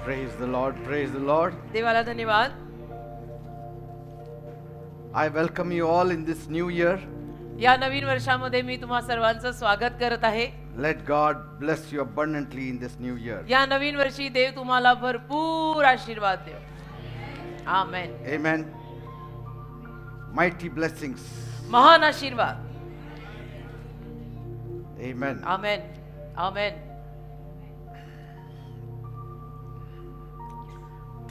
Praise the Lord, praise the Lord. देवाला धन्यवाद. I welcome you all in this new year. या नवीन वर्षामध्ये मी तुम्हा सर्वांचं स्वागत करत आहे. Let God bless you abundantly in this new year. या नवीन वर्षी देव तुम्हाला भरपूर आशीर्वाद देव. आमेन. Amen. Mighty blessings. महान आशीर्वाद. Amen. Amen. Amen.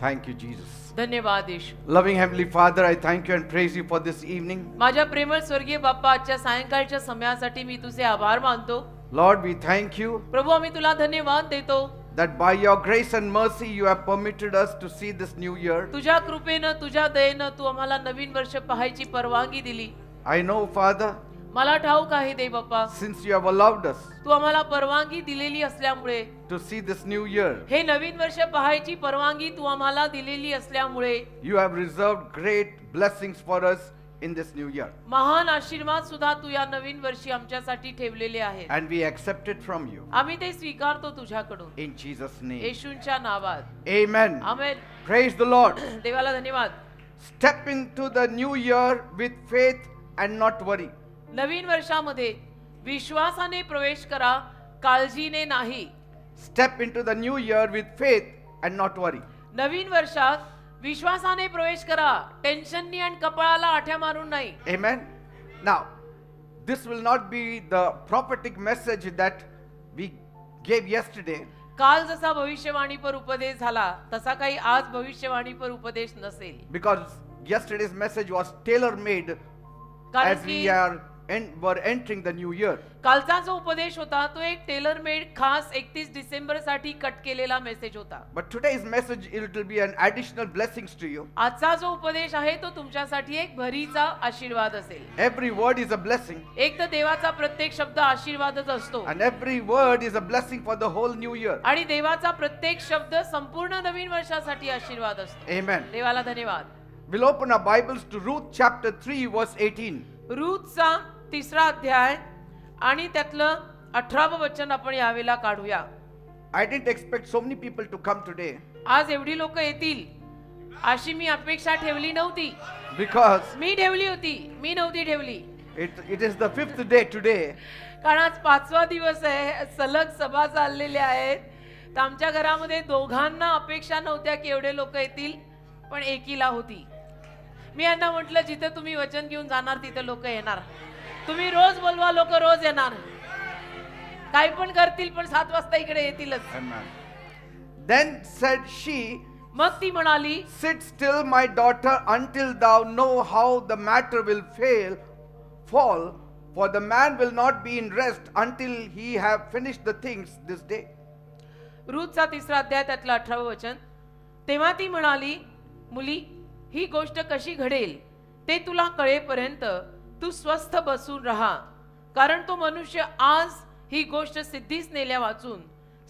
Thank you, Jesus. धन्यवाद येशू. Loving Heavenly Father, I thank you and praise you for this evening. माझ्या प्रेमळ स्वर्गीय बाप्पा, आजच्या सायंकाळच्या समयासाठी मी तुझे आभार मानतो. Lord, we thank you प्रभू, आम्ही तुला धन्यवाद देतो. that by your grace and mercy you have permitted us to see this new year. तुझ्या कृपेनं, तुझ्या दयेनं तू आम्हाला नवीन वर्ष पाहायची परवानगी दिली. I know, Father, मला ठाऊक आहे देव बाप्पा, since you have allowed us तू आम्हाला परवानगी दिलेली असल्यामुळे, to see this new year, हे नवीन वर्ष पाहायची परवानगी तू आम्हाला दिलेली असल्यामुळे, you have reserved great blessings for us in this new year. महान आशीर्वाद सुद्धा तू या नवीन वर्षी आमच्यासाठी ठेवलेले आहेत. And we accept it from you. आम्ही ते स्वीकारतो तुझ्याकडून. In Jesus' name. येशूंच्या नावात. Amen. Amen. Praise the Lord. देवाला धन्यवाद. Step into the new year with faith and not worry. नवीन वर्षामध्ये विश्वासाने प्रवेश करा, काळजीने नाही. Step into the new year with faith and not worry. नवीन वर्षात विश्वासाने प्रवेश करा, टेन्शननी आणि कपाळाला आठ्या मारून नाही. Amen. Now, this will not be the prophetic message that we gave yesterday. काल जसा भविष्यवाणीपर उपदेश झाला तसा काही आज भविष्यवाणीपर उपदेश नसेल. Because yesterday's message was tailor-made कारण as we की were entering the new year. कालचा जो उपदेश होता तो एक टेलर मेड खास 31 डिसेंबर साठी कट केलेला मेसेज होता. But today's message, it will be an additional blessings to you. आजचा जो उपदेश आहे तो तुमच्यासाठी एक भरीचा आशीर्वाद असेल. Every word is a blessing. एक तर देवाचा प्रत्येक शब्द आशीर्वादच असतो And every word is a blessing for the whole new year. आणि देवाचा प्रत्येक शब्द संपूर्ण नवीन वर्षासाठी आशीर्वाद असतो. Amen. देवाला धन्यवाद. We'll open our Bibles to Ruth chapter 3 verse 18. रूथचा 3रा अध्याय आणि त्यातलं 18वं वचन आपण यावेळेला काढूया. I didn't expect so many people to come today आज एवढी लोक येतील अशी मी अपेक्षा ठेवली नव्हती. because मी ठेवली होती, मी नव्हती ठेवली. it is the 5th day today. कारण आज 5वा दिवस आहे, सलग सभा चाललेल्या आहेत. तर आमच्या घरामध्ये दोघांना अपेक्षा नव्हत्या की एवढे लोक येतील, पण एकीला होती. मी यांना म्हटलं जिथे तुम्ही वचन घेऊन जाणार तिथे लोक येणार. तुम्ही रोज बोलवा, लोक रोज येणार. काही पण करतील पण 7 वाजता इकडे येतीलच. Amen. Then said she, मग ती म्हणाली, sit still my daughter until thou know how the matter will fall, for the man will not be in rest until he have finished the things this day. रूथचा 3रा अध्याय त्यातलं 18वं वचन. तेव्हा ती म्हणाली, मुली, ही गोष्ट कशी घडेल ते तुला कळेपर्यंत तू स्वस्थ बसून राहा, कारण तो मनुष्य आज ही गोष्ट सिद्धीस नेल्या वाचून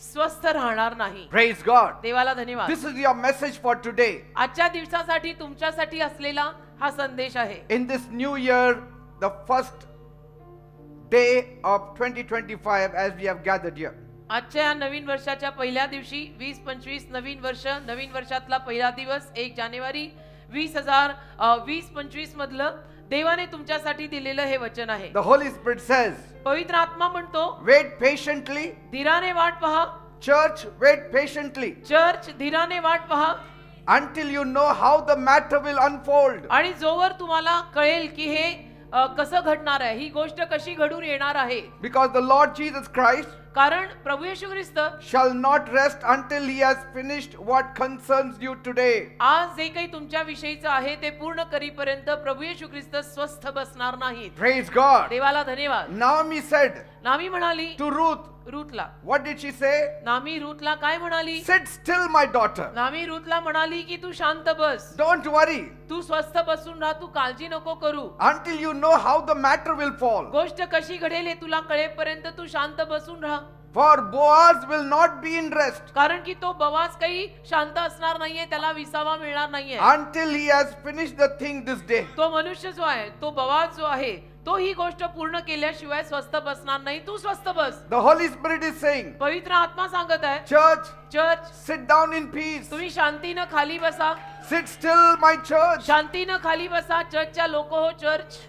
स्वस्थ राहणार नाही. Praise God. देवाला धन्यवाद. This is your message for today. आजच्या दिवसासाठी तुमच्यासाठी असलेला हा संदेश आहे. In this new year, the first day of 2025 as we have gathered here. आजच्या या नवीन वर्षाच्या पहिल्या दिवशी 2025 नवीन वर्ष, नवीन वर्षातला पहिला दिवस 1 जानेवारी 2025 मधलं देवाने तुमच्यासाठी दिलेलं हे वचन आहे. The Holy Spirit says, पवित्र आत्मा म्हणतो, wait patiently. धीराने वाट पहा. Church, wait patiently चर्च, धीराने वाट पहा. until you know how the matter will unfold. आणि जोवर तुम्हाला कळेल की हे कसं घडणार आहे, ही गोष्ट कशी घडून येणार आहे. Because the Lord Jesus Christ कारण प्रभू येशू ख्रिस्त shall not rest until he has finished what concerns you today. आज जे काही तुमच्या विषयीचं आहे ते पूर्ण करीपर्यंत प्रभू येशू ख्रिस्त स्वस्थ बसणार नाहीत. Praise God. देवाला धन्यवाद. Naomi said नामी म्हणाली to Ruth, रूथला, what did she say? नामी रूथला काय म्हणाली? Sit still, my daughter. नामी रूथला म्हणाली की तू शांत बस, Don't worry तू स्वस्थ बसून राहा, तू काळजी नको करू. until you know how the matter will fall. गोष्ट कशी घडेल हे तुला कळेपर्यंत तू शांत बसून राहा. For Boaz will not be in rest कारण की तो बवाज काही शांत असणार नाहीये, त्याला विसावा मिळणार नाहीये until he has finished the thing this day. तो मनुष्य जो आहे, तो बवाज जो आहे तो ही गोष्ट पूर्ण केल्याशिवाय स्वस्थ बसणार नाही. तू स्वस्थ बस. The Holy Spirit is saying, पवित्र आत्मा सांगत आहे, church, church sit down in peace. तुम्ही शांतीनं खाली बसा. Sit still, my church. शांतीनं खाली बसा. चर्चच्या लोक हो, चर्च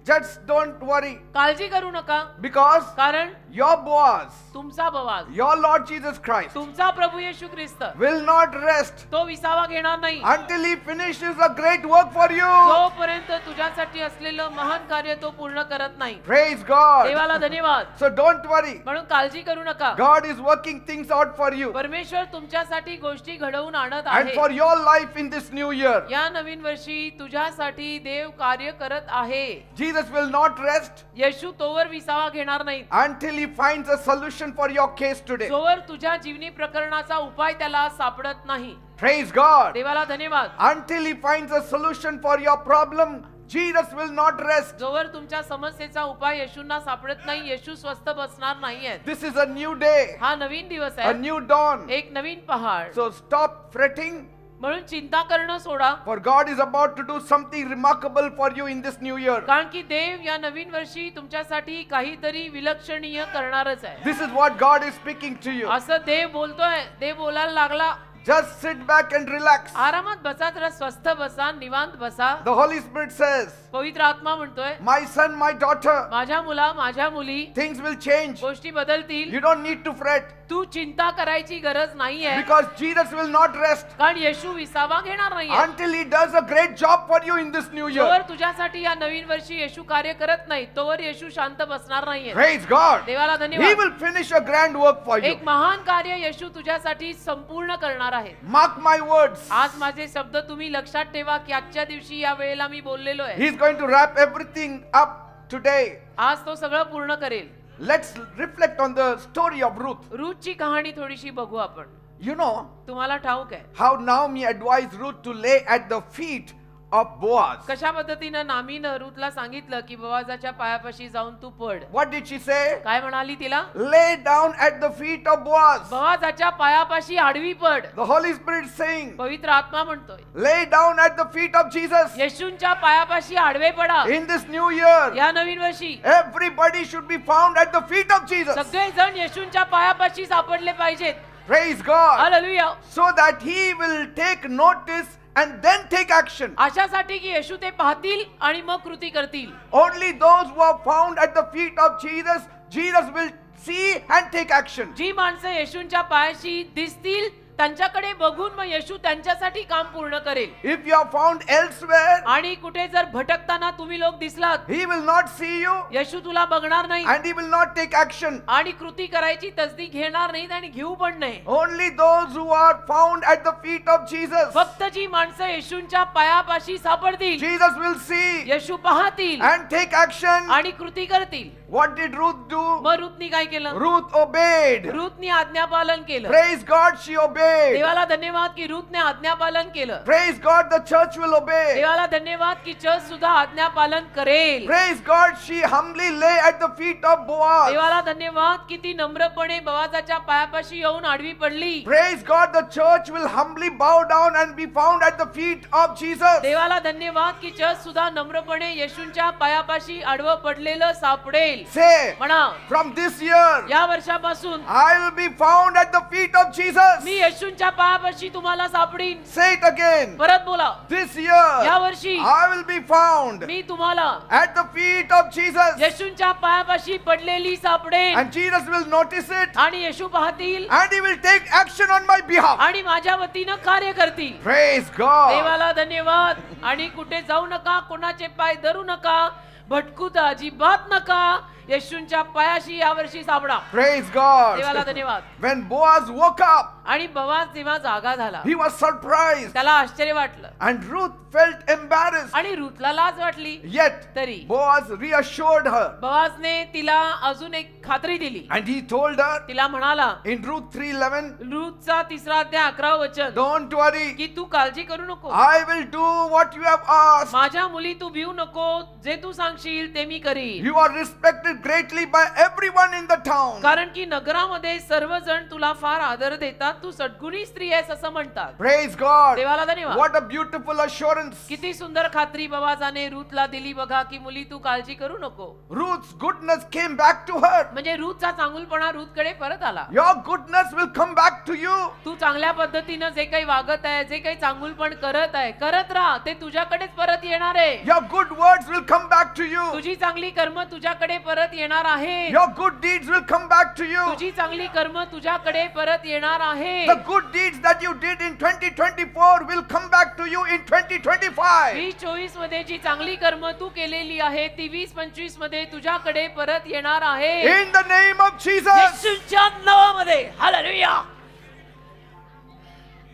Just don't worry. काळजी करू नका. Because कारण your Boaz, तुमचा बवाज, your Lord Jesus Christ, तुमचा प्रभू येशू ख्रिस्त will not rest तो विसावा घेणार नाही until he finishes a great work for you. जोपर्यंत तुझ्यासाठी असलेलं महान कार्य तो पूर्ण करत नाही. Praise God. देवाला धन्यवाद. So don't worry. म्हणून काळजी करू नका. God is working things out for you परमेश्वर तुमच्यासाठी गोष्टी घडवून आणत and आहे. for your life in this new year. या नवीन वर्षी तुझ्यासाठी देव कार्य करत आहे. Jesus will not rest येशू तोवर विसावा घेणार नाही until he finds a solution for your case today. जोवर तुझ्या जीवनी प्रकरणाचा उपाय त्याला सापडत नाही. Praise God. देवाला धन्यवाद. Until he finds a solution for your problem, Jesus will not rest. जोवर तुमच्या समस्येचा उपाय येशूंना सापडत नाही, येशू स्वस्थ बसणार नाहीये. This is a new day, हा नवीन दिवस a आहे, new dawn. एक नवीन पहाड. So stop fretting, म्हणून चिंता करणं सोडा. for God is about to do something remarkable for you in this new year. कारण की देव या नवीन वर्षी तुमच्यासाठी काहीतरी विलक्षणीय करणारच आहे. This is what God is speaking to you. असं देव बोलतोय. देव बोलायला लागला. Just sit back and relax. आरामात बसा, जरा स्वस्थ बसा, निवांत बसा. The Holy Spirit says, पवित्र आत्मा म्हणतोय, my son, my daughter, माझ्या मुला, माझ्या मुली, things will change. गोष्टी बदलतील. You don't need to fret तू चिंता करायची गरज नाहीये. because Jesus will not rest कारण येशू विसावा घेणार नाहीये. until he does a great job for you in this new year. तोवर तुझ्यासाठी या नवीन वर्षी येशू कार्य करत नाही, तोवर येशू शांत बसणार नाहीये. Praise God. देवाला He धन्यवाद. will finish a grand work for you. एक महान कार्य येशू तुझ्यासाठी संपूर्ण करणार आहे. Mark my words. आज माझे शब्द तुम्ही लक्षात ठेवा की आजच्या दिवशी या वेळेला मी बोललेलो आहे. He's going to wrap everything up today. आज तो सगळं पूर्ण करेल. Let's reflect on the story of Ruth. रूथची कहाणी थोडीशी बघू आपण. You know तुम्हाला ठाऊक आहे how Naomi advised Ruth to lay at the feet of Boaz. कशा पद्धतीनं नामीनं रूथला सांगितलं की बोआजाच्या पायापाशी जाऊन तू पड. What did she say? काय म्हणाली तिला? Lay down at the feet of Boaz. बोआजाच्या पायापाशी आडवी पड. The Holy Spirit saying, पवित्र आत्मा म्हणतोय, lay down at the feet of Jesus. येशूंच्या पायापाशी आडवे पडा. In this new year, या नवीन वर्षी everybody should be found at the feet of Jesus. सगळे जण येशूंच्या पायापाशी सापडले पाहिजेत. Praise God. Hallelujah. So that he will take notice and then take action. अशासाठी की येशू ते पाहतील आणि मग कृती करतील. Only those who are found at the feet of Jesus, Jesus will see and take action. जी माणसं येशूंच्या पायाशी दिसतील त्यांच्याकडे बघून मग येशू त्यांच्यासाठी काम पूर्ण करेल. If you are found elsewhere, आणि कुठे जर भटकताना तुम्ही लोक दिसलात, he will not see you येशू तुला बघणार नाही and he will not take action. आणि कृती करायची तसदी घेणार नाहीत आणि घेऊ पण नाही. Only those who are found at the feet of Jesus, फक्त जी माणसं येशूंच्या पायापाशी सापडतील, Jesus will see येशू पाहतील and take action. आणि कृती करतील. What did Ruth do? मग रूथनी काय केलं? Ruth obeyed. रूथनी आज्ञापालन केलं. Praise God, she obeyed. देवाला धन्यवाद की रूथने आज्ञापालन केलं. Praise God, the church will obey. देवाला धन्यवाद की चर्च सुद्धा आज्ञापालन करेल. Praise God, she humbly lay at the feet of Boaz. देवाला धन्यवाद की ती नम्रपणे बोआजाच्या पायापाशी येऊन आडवी पडली. Praise God, the church will humbly bow down and be found at the feet of Jesus. देवाला धन्यवाद की चर्च सुद्धा नम्रपणे येशूंच्या पायापाशी आडवं पडलेलं सापडेल. Say, म्हणा, from this year, या वर्षापासून I will be found at the feet of Jesus. मी येशूंच्या पायापाशी तुम्हाला सापडीन. Say it again. परत बोला. This year, या वर्षी I will be found मी तुम्हाला at the feet of Jesus. येशूंच्या पायापाशी पडलेली सापडेन. And Jesus will notice it आणि येशू पाहतील and he will take action on my behalf. आणि माझ्या वतीनं कार्य करतील. Praise God. देवाला धन्यवाद. आणि कुठे जाऊ नका, कोणाचे पाय धरू नका, भटकू तर अजिबात नका. येशूंच्या पायाशी यावर्षी सापडा. Praise God. देवाला धन्यवाद. When Boaz woke up, आणि बोआज जेव्हा जागा झाला, he was surprised त्याला आश्चर्य वाटलं and Ruth felt embarrassed. आणि रूथला लाज वाटली. Yet तरी Boaz reassured her बोआजने तिला अजून एक खात्री दिली. and he told her तिला म्हणाला in Ruth 3:11, रूथचा 3 अध्याय 11 वचन don't worry, की तू काळजी करू नको. I will do what you have asked. माझ्या मुली तू भिवू नको, जे तू सांगशील ते मी करीन. You are respected greatly by everyone in the town. कारण की नगरामध्ये सर्वजण तुला फार आदर देतात तू सद्गुणी स्त्री आहेस असं म्हणतात. Praise God. देवाला धन्यवाद. What a beautiful assurance. किती सुंदर खात्री बोआजाने रूथला दिली बघा की मुली तू काळजी करू नको. Ruth's goodness came back to her. म्हणजे रूथचा चांगुलपणा रूथकडे परत आला. Your goodness will come back to you. तू चांगल्या पद्धतीनं जे काही वागत आहे, जे काही चांगुलपण करत आहे, करत राहा, ते तुझ्याकडेच परत येणार आहे. Your good words will come back to you. तुझी चांगली कर्म तुझ्याकडे परत येणार आहे. Your good deeds will come back to you. तुझी चांगली कर्म तुझ्याकडे परत येणार आहे. The good deeds that you did in 2024 will come back to you in 2025. 2024 मध्ये जी चांगली कर्म तू केलेली आहे ती 2025 मध्ये तुझ्याकडे परत येणार आहे. In the name of Jesus. येशूच्या नावामध्ये हालेलुया.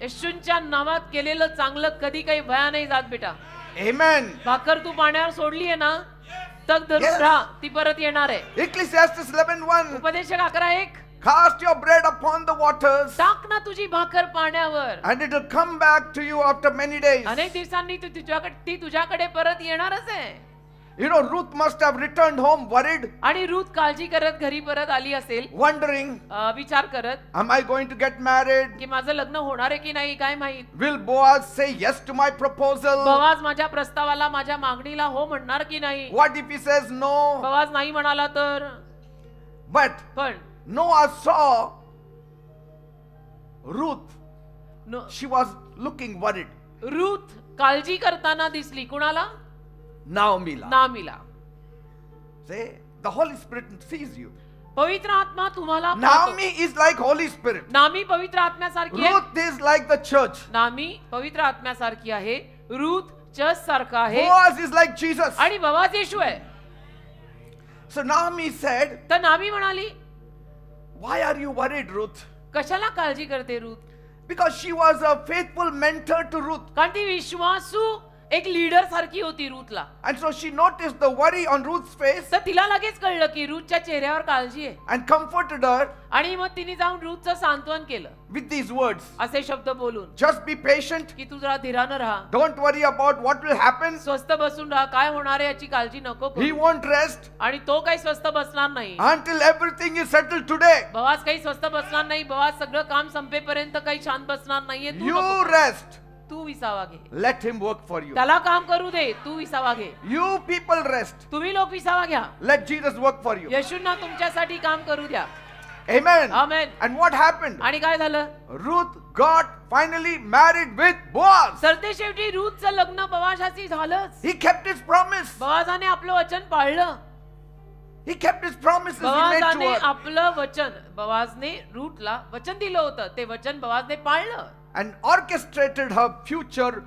येशूच्या नावात केलेलं चांगलं कधी काही वाया नाही जात बेटा. Amen. भाकर तू पाण्यावर सोडली आहे ना, तग धरून Yes. राहा, ती परत येणार आहे. Ecclesiastes 11:1. उपदेशक 11:1 Cast your bread upon the waters, टाक ना तुझी भाकर पाण्यावर, and it will come back to you after many days. अनेक दिवसांनी ती तुझ्याकडे परत येणारच आहे. You know, Ruth must have returned home worried, आणि रूथ काळजी करत घरी परत आली असेल, wondering, विचार करत am I going to get married? की माझं लग्न होणार आहे की नाही काय माहित. Will Boaz say yes to my proposal? Boaz माझ्या प्रस्तावाला, माझ्या मागणीला हो म्हणणार की नाही. What if he says no? Boaz नाही म्हणाला तर. But पण Noah saw Ruth. No- She was looking worried. Ruth काळजी करताना दिसली. कुणाला? Naomiला. नामीला. Say, the Holy Spirit sees you. पवित्र आत्मा तुम्हाला पाहतो. Naomi is like Holy Spirit. नामी पवित्र आत्म्यासारखी आहे. Ruth is like the church. नामी पवित्र आत्म्यासारखी आहे. रूथ चर्च सारखा आहे. Boaz is like Jesus. आणि बोआज येशू आहे. So Naomi said, तर नामी म्हणाली, why are you worried, Ruth? कशाला काळजी करते Ruth? Because she was a faithful mentor to Ruth. कारण ती विश्वासू एक लीडर सारखी होती रूथला. And so she noticed the worry on Ruth's face तर तिला लगेच कळलं की रूथच्या चेहऱ्यावर काळजी आहे. and comforted her आणि मग तिने जाऊन रूथचं सांत्वन केलं with these words. असे शब्द बोलून Just be patient. की तू जरा धीरानं राहा, Don't worry about what will happen. स्वस्थ बसून राहा, काय होणार आहे याची काळजी नको He करू. won't rest आणि तो काही स्वस्थ बसणार नाही. until everything is settled today. Boaz काही स्वस्थ बसणार नाही. बोआज सगळं काम संपेपर्यंत काही शांत बसणार नाहीये. तू You नको. rest. तू विसावा घे. Let him work for you. त्याला काम करू दे, तू विसावा घे. You people rest. तुम्ही लोक विसावा घ्या. Let Jesus work for you. येशूंना तुमच्यासाठी काम करू द्या. Amen. Amen. And what happened? आणि काय झालं? Ruth got finally married with Boaz. सरतेशेवटी रूथचं लग्न बोआजाशी झालंच. He kept his promise. बोआजाने आपलं वचन पाळलं. He kept his promises he made to बोआजाने her. आपलं वचन, बोआजने रूथला वचन दिलं होतं, ते वचन बोआजने पाळलं. And orchestrated her future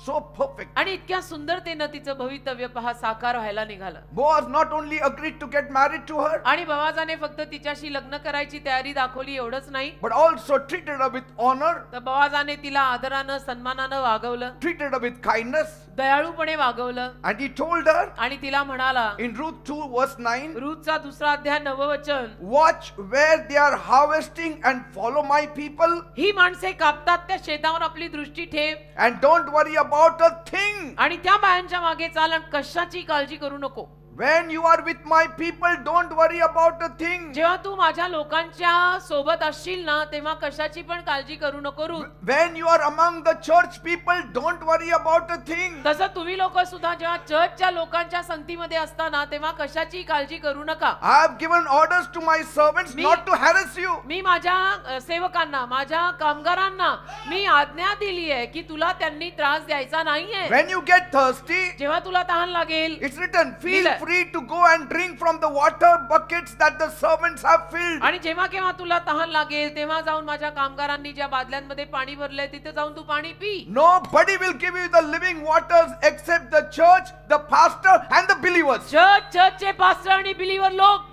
so perfect. आणि इतक्या सुंदरतेनं तिचं भवितव्य पहा साकार व्हायला निघालं. Boaz not only agreed to get married to her, आणि बोआजाने फक्त तिच्याशी लग्न करायची तयारी दाखवली एवढंच नाही, but also treated her with honor, तर बोआजाने तिला आदरानं सन्मानानं वागवलं, treated her with kindness. दयाळूपणे वागवलं. And he told her आणि तिला म्हणाला in Ruth 2 verse 9, रूथचा 2रा अध्याय 9 वचन, watch where they are harvesting and follow my people, ही माणसे कापतात त्या शेतावर आपली दृष्टी ठेव and don't worry about a thing. आणि त्या बायांच्या मागे चाल आणि कशाची काळजी करू नको. When you are with my people, don't worry about a thing. जेव्हा तू माझ्या लोकांच्या सोबत असशील ना, तेव्हा कशाची पण काळजी करू नको Ruth. When you are among the church people, don't worry about a thing. तसं तुम्ही लोक सुद्धा जेव्हा चर्चच्या लोकांच्या संगतीमध्ये असताना तेव्हा कशाची काळजी करू नका. I have given orders to my servants Me- not to harass you. मी माझ्या सेवकांना, माझ्या कामगारांना मी आज्ञा दिली आहे की तुला त्यांनी त्रास द्यायचा नाहीये. When you get thirsty, जेव्हा तुला तहान लागेल, it's written, feel लिहिलंय. free to go and drink from the water buckets that the servants have filled. आणि जेव्हा केव्हा तुला तहान लागेल तेव्हा जाऊन माझ्या कामगारांनी ज्या बादल्यांमध्ये पाणी भरलंय तिथे जाऊन तू पाणी P. Nobody will give you the living waters except the church, the pastor, and the believers. चर्चचे पास्टर आणि बिलीवर लोक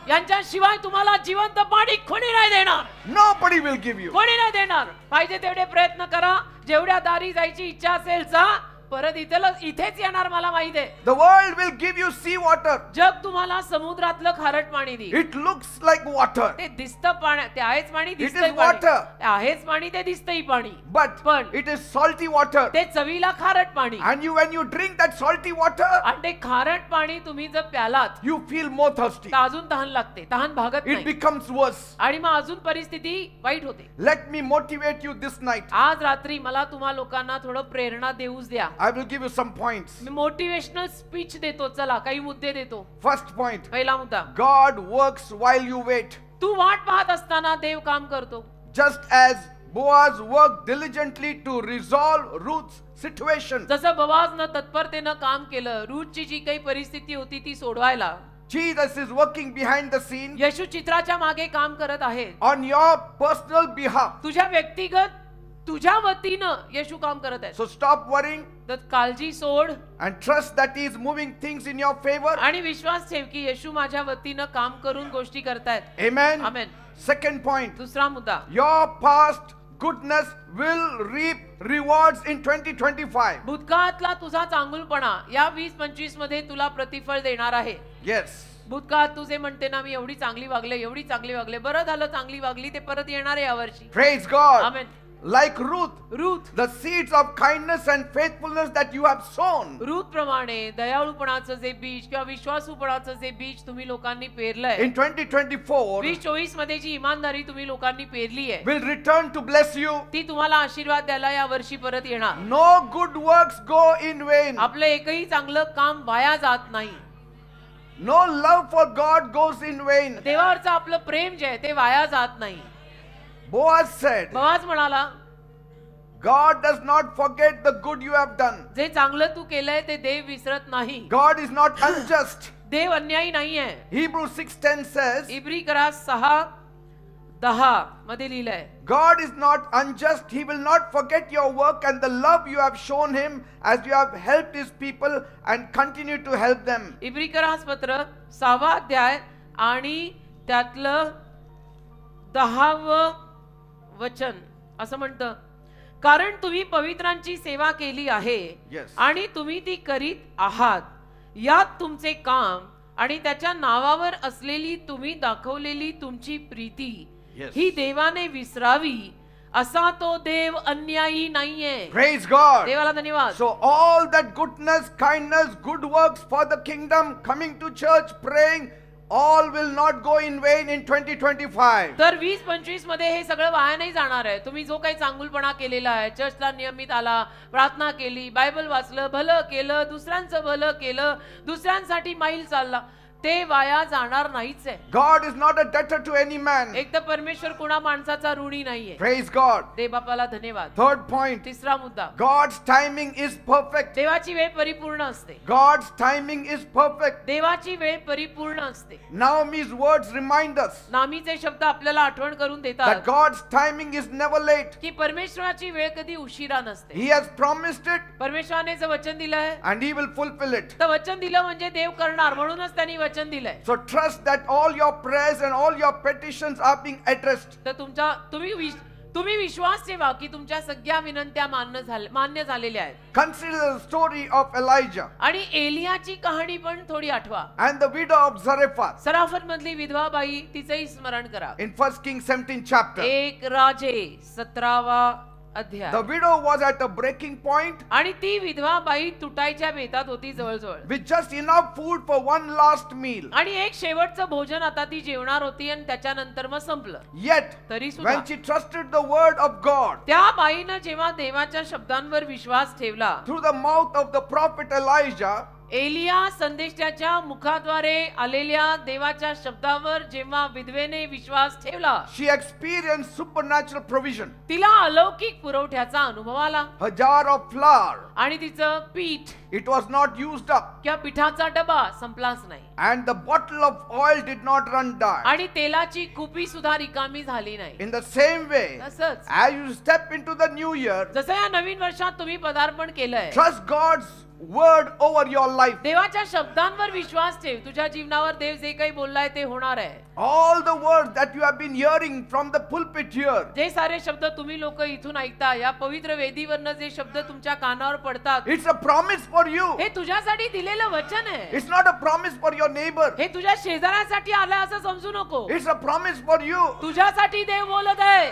यांच्याशिवाय तुम्हाला जिवंत पाणी कोणी नाही देणार. Nobody will give you. कोणी नाही देणार. पाहिजे तेवढे प्रयत्न करा, जेवढ्या दारी जायची इच्छा असेल जा, परत इथेच येणार मला माहित आहे. The world will give you sea water. जग तुम्हाला समुद्रातलं खारट पाणी देईल. It looks like water. ते दिसतं पाणी, ते आहेच पाणी, It दिसतंय is पाणी. water. ते आहेच पाणी, ते दिसतंय पाणी. But पण it is salty water. ते चवीला खारट पाणी. And when you drink that salty water, आणि ते खारट पाणी तुम्ही जर प्यालात you feel more thirsty. तर अजून तहान लागते, तहान भागत It नाही becomes worse. आणि मग अजून परिस्थिती वाईट होते. Let me motivate you this night. आज रात्री मला तुम्हा लोकांना थोडं प्रेरणा देऊच द्या. I will give you some points. Me motivational speech देतो. चला काही मुद्दे देतो. First point. पहिला मुद्दा, God works while you wait. तू वाट पाहत असताना देव काम करतो. Just as Boaz worked diligently to resolve Ruth's situation, जसं बोआजनं तत्परतेनं काम केलं रूथची जी काही परिस्थिती होती ती सोडवायला, Jesus is working behind the scene येशू चित्राच्या मागे काम करत आहे. on your personal behalf. तुझ्या व्यक्तिगत तुझ्या वतीनं येशू काम करत आहे. So stop worrying तर काळजी सोड and trust that He is moving things in your favor. आणि विश्वास ठेव की येशू माझ्या वतीनं काम करून गोष्टी करतायत. Amen. आमेन. Second point. दुसरा मुद्दा, Your past goodness will reap rewards in 2025. भूतकाळातला तुझा चांगुलपणा या 2025 मध्ये तुला प्रतिफळ देणार आहे. Yes. भूतकाळात तुझे म्हणते ना मी एवढी चांगली वागले, एवढी चांगली वागले, बरं झालं चांगली वागली, ते परत येणार आहे यावर्षी. Praise God. Amen. Like Ruth, Ruth the seeds of kindness and faithfulness that you have sown Ruth प्रमाणे दयाळूपणाचं जे बीज किंवा विश्वासूपणाचं जे बीज तुम्ही लोकांनी पेरलंय, in 2024 2024 मध्ये जी इमानदारी तुम्ही लोकांनी पेरली आहे will return to bless you. ती तुम्हाला आशीर्वाद द्यायला या वर्षी परत येणार. No good works go in vain. आपलं एकही चांगलं काम वाया जात नाही. No love for God goes in vain. देवावरचं आपलं प्रेम जे आहे ते वाया जात नाही. Boaz said, बोआज म्हणाला, God does not forget the good you have done. जे चांगलं तू केलंय ते देव विसरत नाही. God is not unjust. देव अन्यायी नाहीये. Hebrews 6:10 says, इब्री करा 6:10 मध्ये लिहिलंय, God is not unjust. He will not forget your work and the love you have shown him as you have helped his people and continue to help them. इब्री करा पत्र 6वा अध्याय आणि त्यातलं 10वं वचन असं म्हणतं, कारण तुम्ही पवित्रांची सेवा केली आहे Yes. आणि तुम्ही ती करीत आहात. यात तुमचे काम आणि त्याच्या नावावर असलेली तुम्ही दाखवलेली तुमची प्रीती Yes. ही देवाने विसरावी असा तो देव अन्यायी नाहीये. Praise God. देवाला धन्यवाद. So all that goodness, kindness, good works for the kingdom, coming to church, praying, all will not go in vain in 2025. तर 2025 मध्ये हे सगळं वाया नाही जाणार आहे. तुम्ही जो काही चांगुलपणा केलेला आहे, चर्चला नियमित आला, प्रार्थना केली, बायबल वाचलं, भलं केलं, दुसऱ्यांचं भलं केलं, दुसऱ्यांसाठी मैल चालला, ते वाया जाणार नाहीच आहे. God is not a debtor to any man. एक तर परमेश्वर कुणा माणसाचा ऋणी नाहीये. Praise God. देव बापाला धन्यवाद. Third point. तिसरा मुद्दा, God's timing is perfect. देवाची वेळ परिपूर्ण असते. God's timing is perfect. देवाची वेळ परिपूर्ण असते. Naomi's words remind us नामीचे शब्द आपल्याला आठवण करून that देतात God's timing is never late. की परमेश्वराची वेळ कधी उशिरा नसते. He has promised it परमेश्वराने जे वचन दिलंय and He will fulfill it. तर वचन दिलं म्हणजे देव करणार, म्हणूनच त्यांनी वचन दिलंय. So trust that all your prayers and all your petitions are being addressed. तर तुम्ही विश्वास ठेवा की तुमच्या सगळ्या विनंत्या मान्य झालेल्या आहेत. Consider the story of Elijah आणि एलियाची कहाणी पण थोडी आठवा. and the widow of Zarephath सराफत मधली विधवा बाई, तिचंही स्मरण करा. in 1 Kings 17 chapter. एक राजे 17वा अध्याय. The widow was at a breaking point आणि ती विधवा बाई तुटायच्या बेतात होती जवळजवळ. with just enough food for one last meal. आणि एक शेवटचं भोजन आता ती जेवणार होती आणि त्याच्यानंतर मग संपलं. Yet तरी सुद्धा when she trusted the word of God त्या बाईनं जेव्हा देवाच्या शब्दांवर विश्वास ठेवला, through the mouth of the prophet Elijah, Elia संदेशाच्या मुखाद्वारे आलेल्या देवाच्या शब्दावर जेव्हा विधवेने विश्वास ठेवला, she experienced supernatural provision. तिला अलौकिक पुरवठ्याचा अनुभव आला. Her jar of flour, आणि तिचं पीठ it was not used up, किंवा पिठाचा डबा संपलाच नाही. and the bottle of oil did not run dry. आणि तेलाची कुपी सुद्धा रिकामी झाली नाही. In the same way, तसंच as you step into the new year, जसं या नवीन वर्षात तुम्ही पदार्पण केलंय, trust God's word over your life. देवाच्या शब्दांवर विश्वास ठेव. तुझ्या जीवनावर देव जे काही बोललाय ते होणार आहे. All the words that you have been hearing from the pulpit here, जे सारे शब्द तुम्ही लोक इथून ऐकता, या पवित्र वेदीवरनं जे शब्द तुमच्या कानावर पडतात, it's a promise for you. हे तुझ्यासाठी दिलेलं वचन आहे. It's not a promise for your neighbor. हे तुझ्या शेजाऱ्यासाठी आलंय असं समजू नको. It's a promise for you. तुझ्यासाठी देव बोलत आहे.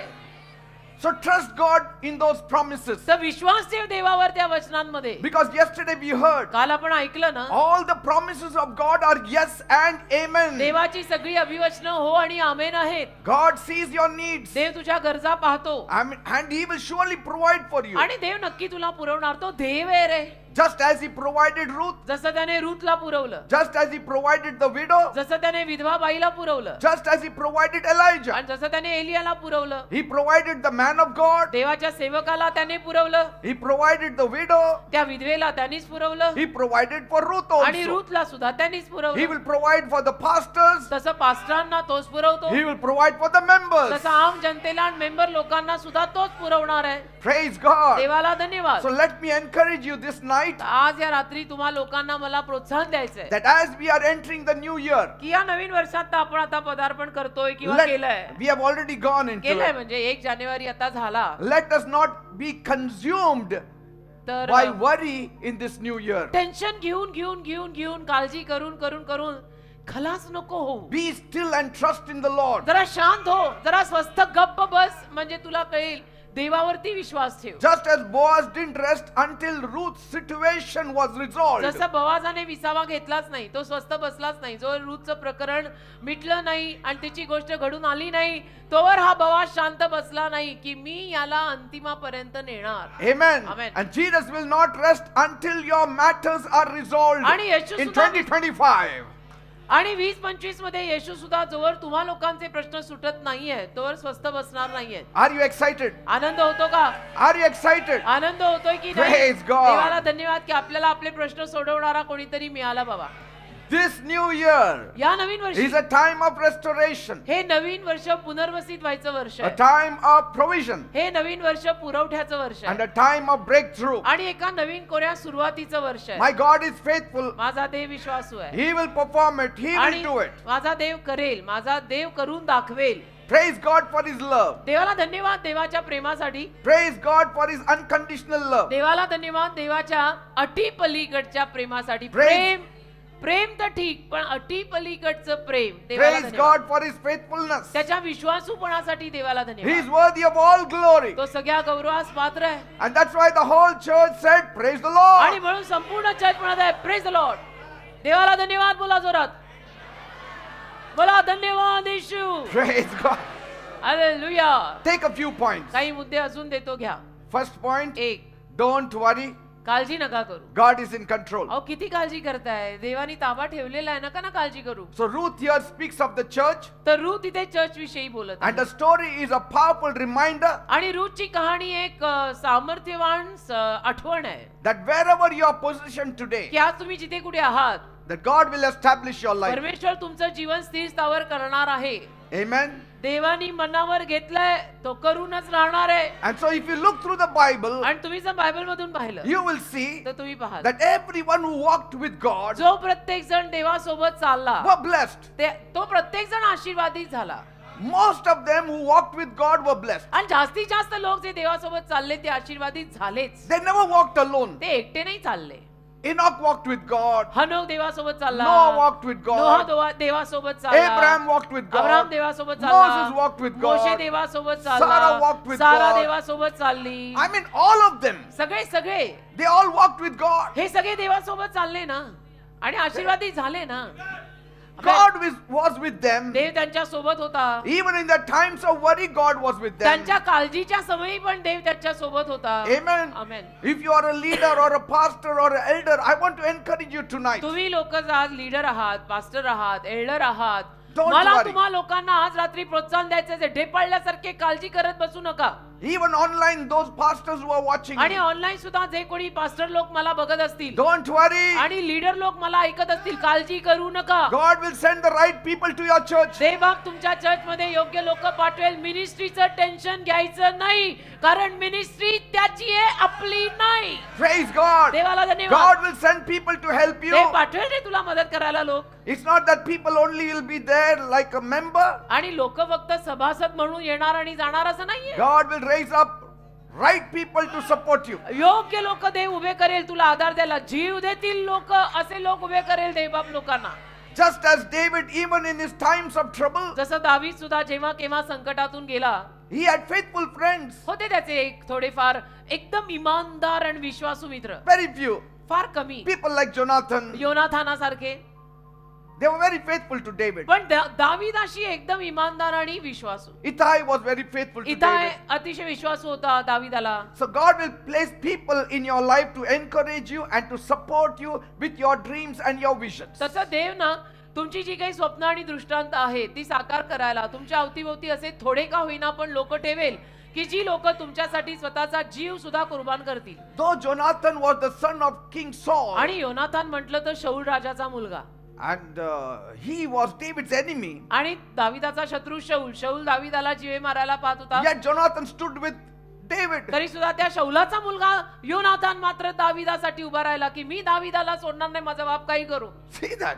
So trust God in those promises. तर विश्वास ठेव देवावर त्या वचनांमध्ये. Because yesterday we heard काल आपण ऐकलं ना, all the promises of God are yes and amen. देवाची सगळी अभिवचनं हो आणि आमेन आहेत. God sees your needs. देव तुझ्या गरजा पाहतो And He will surely provide for you. आणि देव नक्की तुला पुरवणार. तो देव आहे रे. Just as He provided Ruth, जसं त्याने रूथला पुरवलं, just as He provided the widow, जसं त्याने विधवा बाईला पुरवलं, just as He provided Elijah, आणि जसं त्याने एलियाला पुरवलं, He provided the man of God, देवाच्या सेवकाला त्याने पुरवलं, He provided the widow, त्या विधवेला त्यांनीच पुरवलं, He provided for Ruth आणि also. रूथला सुद्धा त्यांनीच He पुरवलं. will provide for the pastors, तसं पास्टरांना तोच पुरवतो, He will provide for the members. तसं आम जनतेला आणि मेंबर लोकांना सुद्धा तोच पुरवणार आहे. Praise God. देवाला धन्यवाद. So let me encourage you this night आज या रात्री तुम्हा लोकांना मला प्रोत्साहन द्यायचंय that as we are entering the new year, की या नवीन वर्षात आपण आता पदार्पण करतोय किंवा केलंय. we have already gone into केलंय it. म्हणजे 1 जानेवारी आता झाला. Let us not be consumed तर by worry in this new year. Tension घेऊन काळजी करून खलास नको हो. Be still and trust in the Lord. जरा शांत हो, जरा स्वस्थ गप्प बस, म्हणजे तुला कळेल. देवावरती विश्वास ठेव. Just as Boaz didn't rest until Ruth's situation was resolved. जसं बोआजाने विसावा घेतलाच नाही, तो स्वस्थ बसलाच नाही, जो रूथचं प्रकरण मिटलं नाही आणि त्याची गोष्ट घडून आली नाही, तोवर हा बोआज शांत बसला नाही की मी याला अंतिमापर्यंत नेणार. Amen. Amen. And Jesus will not rest until your matters are resolved आणि येशू in सुद्धा 2025. आणि 2025 मध्ये येशू सुद्धा जोवर तुम्हा लोकांचे प्रश्न सुटत नाहीये तोवर स्वस्थ बसणार नाहीये. Are you excited? आनंद होतो का? Are you excited? आनंद होतोय की नाही? Praise God. देवाला धन्यवाद की आपल्याला आपले प्रश्न सोडवणारा कोणीतरी मिळाला बाबा. This new year या नवीन वर्षी is a time of restoration, हे नवीन वर्ष पुनर्वसित व्हायचं वर्ष a आहे. time of provision, हे नवीन वर्ष पुरवठ्याचं वर्ष and आहे a time of breakthrough. आणि एका नवीन कोऱ्या सुरुवातीचं वर्ष आहे. My God is faithful. माझा देव विश्वासू आहे He will perform it. He will आणि do it. माझा देव करेल, माझा देव करून दाखवेल. Praise God for His love. देवाला धन्यवाद देवाच्या प्रेमासाठी. Praise God for His unconditional love. देवाला धन्यवाद देवाच्या अटी पलीकडच्या प्रेमासाठी. Praise- प्रेम तर ठीक, पण अटी पलीकडचं प्रेम. देवाला Praise धन्यवाद. God for His faithfulness. त्याच्या विश्वासूपणासाठी देवाला He is धन्यवाद. worthy of all glory. तो सगळ्या गौरवास पात्र आहे And that's why the whole church said, Praise the आणि Lord. म्हणून संपूर्ण चर्च म्हणत आहे प्रेज द लॉर्ड. देवाला धन्यवाद. बोला जोरात, बोला धन्यवाद येशू. Praise God. Hallelujah. Take a few points. काही मुद्दे अजून देतो, घ्या. First point, 1, don't worry. काळजी नका करू. God is in control. अहो किती काळजी करताय, देवानी ताबा ठेवलेला आहे, नका ना काळजी करू. So Ruth here speaks of the church, तर रूथ इथे चर्च विषयी बोलत and आहे. the story is a powerful reminder आणि रूथची कहाणी एक सामर्थ्यवान आठवण आहे that wherever you are positioned today, की आज तुम्ही जिथे कुठे आहात, that God will establish your life. परमेश्वर तुमचं जीवन स्थिर स्थावर करणार आहे. Amen. देवानी मनावर घेतलाय तो करूनच राहणार आहे. And so if you look through the Bible, आणि तुम्ही जर बायबल मधून पाहिलं you will see तर तुम्ही पाहाल that everyone who walked with God जो प्रत्येक जण देवासोबत चालला were blessed. तो प्रत्येक जण आशीर्वादित झाला. Most of them who walked with God were blessed. आणि जास्तीत जास्त लोक जे देवासोबत चालले ते आशीर्वादित झालेच. They never walked alone. ते एकटे नाही चालले. Enoch walked with God. हनोक देवासोबत चालला. Noah walked with God. Noh देवासोबत चालला. Abraham walked with Abraham God. देवासोबत चालला. Moses walked with Moshe God. देवासोबत Sarah चालला. walked with Sara God. देवासोबत चालली. I mean, all of them. सगळे They all walked with God. हे सगळे देवासोबत चालले ना आणि आशीर्वादित झाले ना. God was with them. देव त्यांच्या सोबत होता. Even in the times of worry, God was with them. त्यांच्या काळजीच्या समयी पण देव त्यांच्या सोबत होता. Amen. Amen. If you are a leader or a pastor or an elder, I want to encourage you tonight. तुम्ही लोक आज लीडर आहात, पास्टर आहात, एल्डर आहात, Don't मला worry. तुम्हा लोकांना आज रात्री प्रोत्साहन द्यायचं आहे. ढेपाळल्यासारखे काळजी करत बसू नका. Even online, those pastors who are watching आणि me, ऑनलाईन सुद्धा जे कोणी पास्टर लोक मला बघत असतील don't worry. आणि लीडर लोक मला ऐकत असतील, काळजी करू नका. God will send the right people to your church. देवबाप तुमच्या चर्च मध्ये योग्य लोक पाठवेल. मिनिस्ट्रीचं टेन्शन घ्यायचं नाही, कारण मिनिस्ट्री त्याची आहे, आपली नाही. Praise God. देवाला धन्यवाद. God will send people to help you. देव पाठवेल रे तुला मदत करायला लोक. It's not that people only will be there like a member. आणि लोक फक्त सभासद म्हणून येणार आणि जाणार असं नाहीये. God will raise up right people to support you. योग्य लोक देव उभे करेल तुला आधार द्यायला. जीव देतील लोक, असे लोक उभे करेल देव बाप लोकांना. Just as David, even in his times of trouble, जसं दावीद सुद्धा जेव्हा केव्हा संकटातून गेला, he had faithful friends. होते त्याचे थोडेफार एकदम इमानदार आणि विश्वासू मित्र. Very few. फार कमी. People like Jonathan, योनाथानासारखे. they were very faithful to David. पण दावीदाशी एकदम इमानदार आणि विश्वासू. Ittai was very faithful to इथाय David. अतिशय विश्वासू होता दावीदाला. So God will place people in your life to encourage you and to support you with your dreams and your visions. तसं देव ना तुमची जी काही स्वप्न आणि दृष्टांत आहेत ती साकार करायला तुमच्या अवतीभोवती असे थोडे का होईना पण लोक ठेवेल की जी लोक तुमच्यासाठी स्वतःचा जीव सुद्धा कुर्बान करतील. Though Jonathan was the son of King Saul, आणि योनाथान म्हटलं तर शौल राजाचा मुलगा and he was David's enemy, आणि दाविदाचा शत्रू शौल दाविदाला जीवे मारायला पाहत होता. yet Jonathan stood with David. तरी सुद्धा त्या शौलाचा मुलगा योनाथान मात्र दाविदासाठी उभा राहिला की मी दाविदाला सोडणार नाही, माझा बाप काही करू. See that?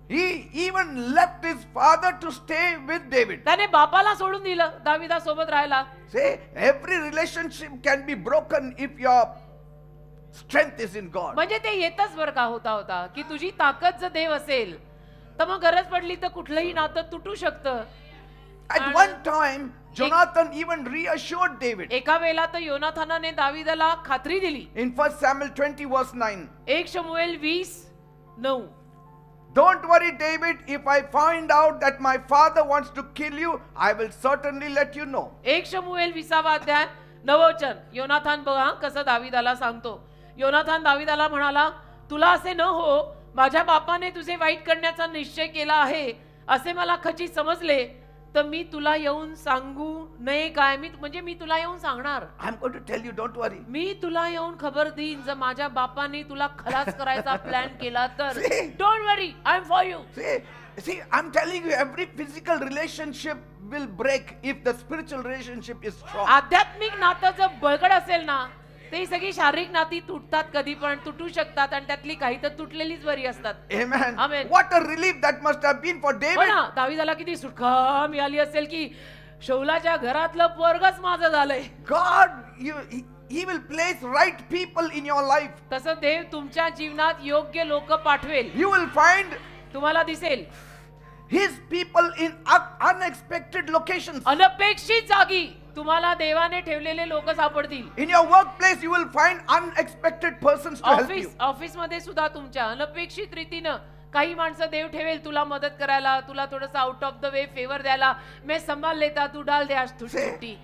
He even left his father to stay with David. त्याने बापाला सोडून दिलं दाविदा सोबत राहायला. Say, every relationship can be broken if your strength is in God. म्हणजे ते येतच बरं का होता की तुझी ताकद जर देव असेल तर मग गरज पडली तर कुठलंही नातं तुटू शकतं. At one time, Jonathan even reassured David. एका वेळेला तर योनाथानाने दाविदाला खात्री दिली. In 1 Samuel 20 verse 9. 1 शमूएल 20:9. Don't worry, David. If I find out that my father wants to kill you, I will certainly let you know. 1 शमूएल 20 अध्याय 9 वचन. योनाथान बघा कसं दाविदाला सांगतो. योनाथान दाविदाला म्हणाला, तुला असे न हो, माझ्या बापाने तुझे वाईट करण्याचा निश्चय केला आहे असे मला खचित समजले तर मी तुला येऊन सांगू नये काय? मी तुला येऊन सांगणार. I'm going to tell you, don't worry. मी तुला येऊन खबर देईन जर माझ्या बापाने तुला खलास करायचा प्लॅन केला तर. See? Don't worry, I am for you. See, I'm telling you, every physical relationship will break if the spiritual relationship is strong. आध्यात्मिक नातं जर बळकट असेल ना ते सगळी शारीरिक नाती तुटतात, कधी पण तुटू शकतात आणि त्यातली काही तर तुटलेलीच बरी असतात. Amen. Amen. What a relief that must have been for हो David. ना, दाविदाला किती सुटका मिळाली असेल की शौलाच्या घरातलं पोरगच माझं झालंय. God, he will place right people in your life. तसं देव तुमच्या जीवनात योग्य लोक पाठवेल. You will find तुम्हाला दिसेल his people in unexpected locations. अनपेक्षित जागी तुम्हाला देवाने ठेवलेले लोक सापडतील. In your workplace, you will find unexpected persons to help you. Office मध्ये सुद्धा तुमच्या अनपेक्षित रीतीनं काही माणसं देव ठेवेल तुला मदत करायला, तुला थोडंसं out of the way favour द्यायला. मैं संभाल लेता तू डाल दे आज छुट्टी.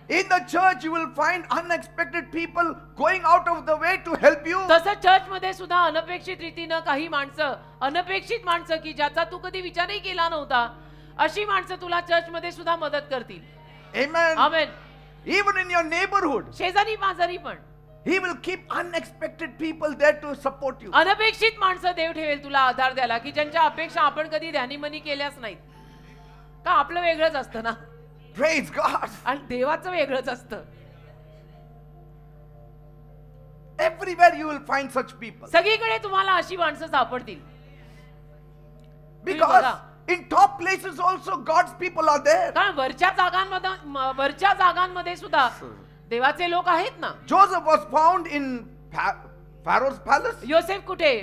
In the church, you will find unexpected people going out of the way to help you. तसं चर्च मध्ये सुद्धा अनपेक्षित रीतीनं काही माणसं, अनपेक्षित माणसं की ज्याचा तू कधी विचारही केला नव्हता, अशी माणसं तुला चर्च मध्ये सुद्धा मदत करतील. Amen. Amen. Even in your neighborhood, शेजारी पाजारी पण he will keep unexpected people there to support you. अनपेक्षित माणसं देव ठेवेल तुला आधार द्यायला की ज्यांच्या अपेक्षा आपण कधी ध्यानीमनी केल्याच नाहीत. का आपलं वेगळंच असतं ना. Praise God. आणि देवाचं वेगळंच असतं. Everywhere you will find such people. सगळीकडे तुम्हाला अशी माणसं सापडतील. Because in top places also God's people are there. कारण वरच्या जागांमध्ये सुद्धा देवाचे लोक आहेत ना. Joseph was found in Pharaoh's palace. योसेफ कुठे?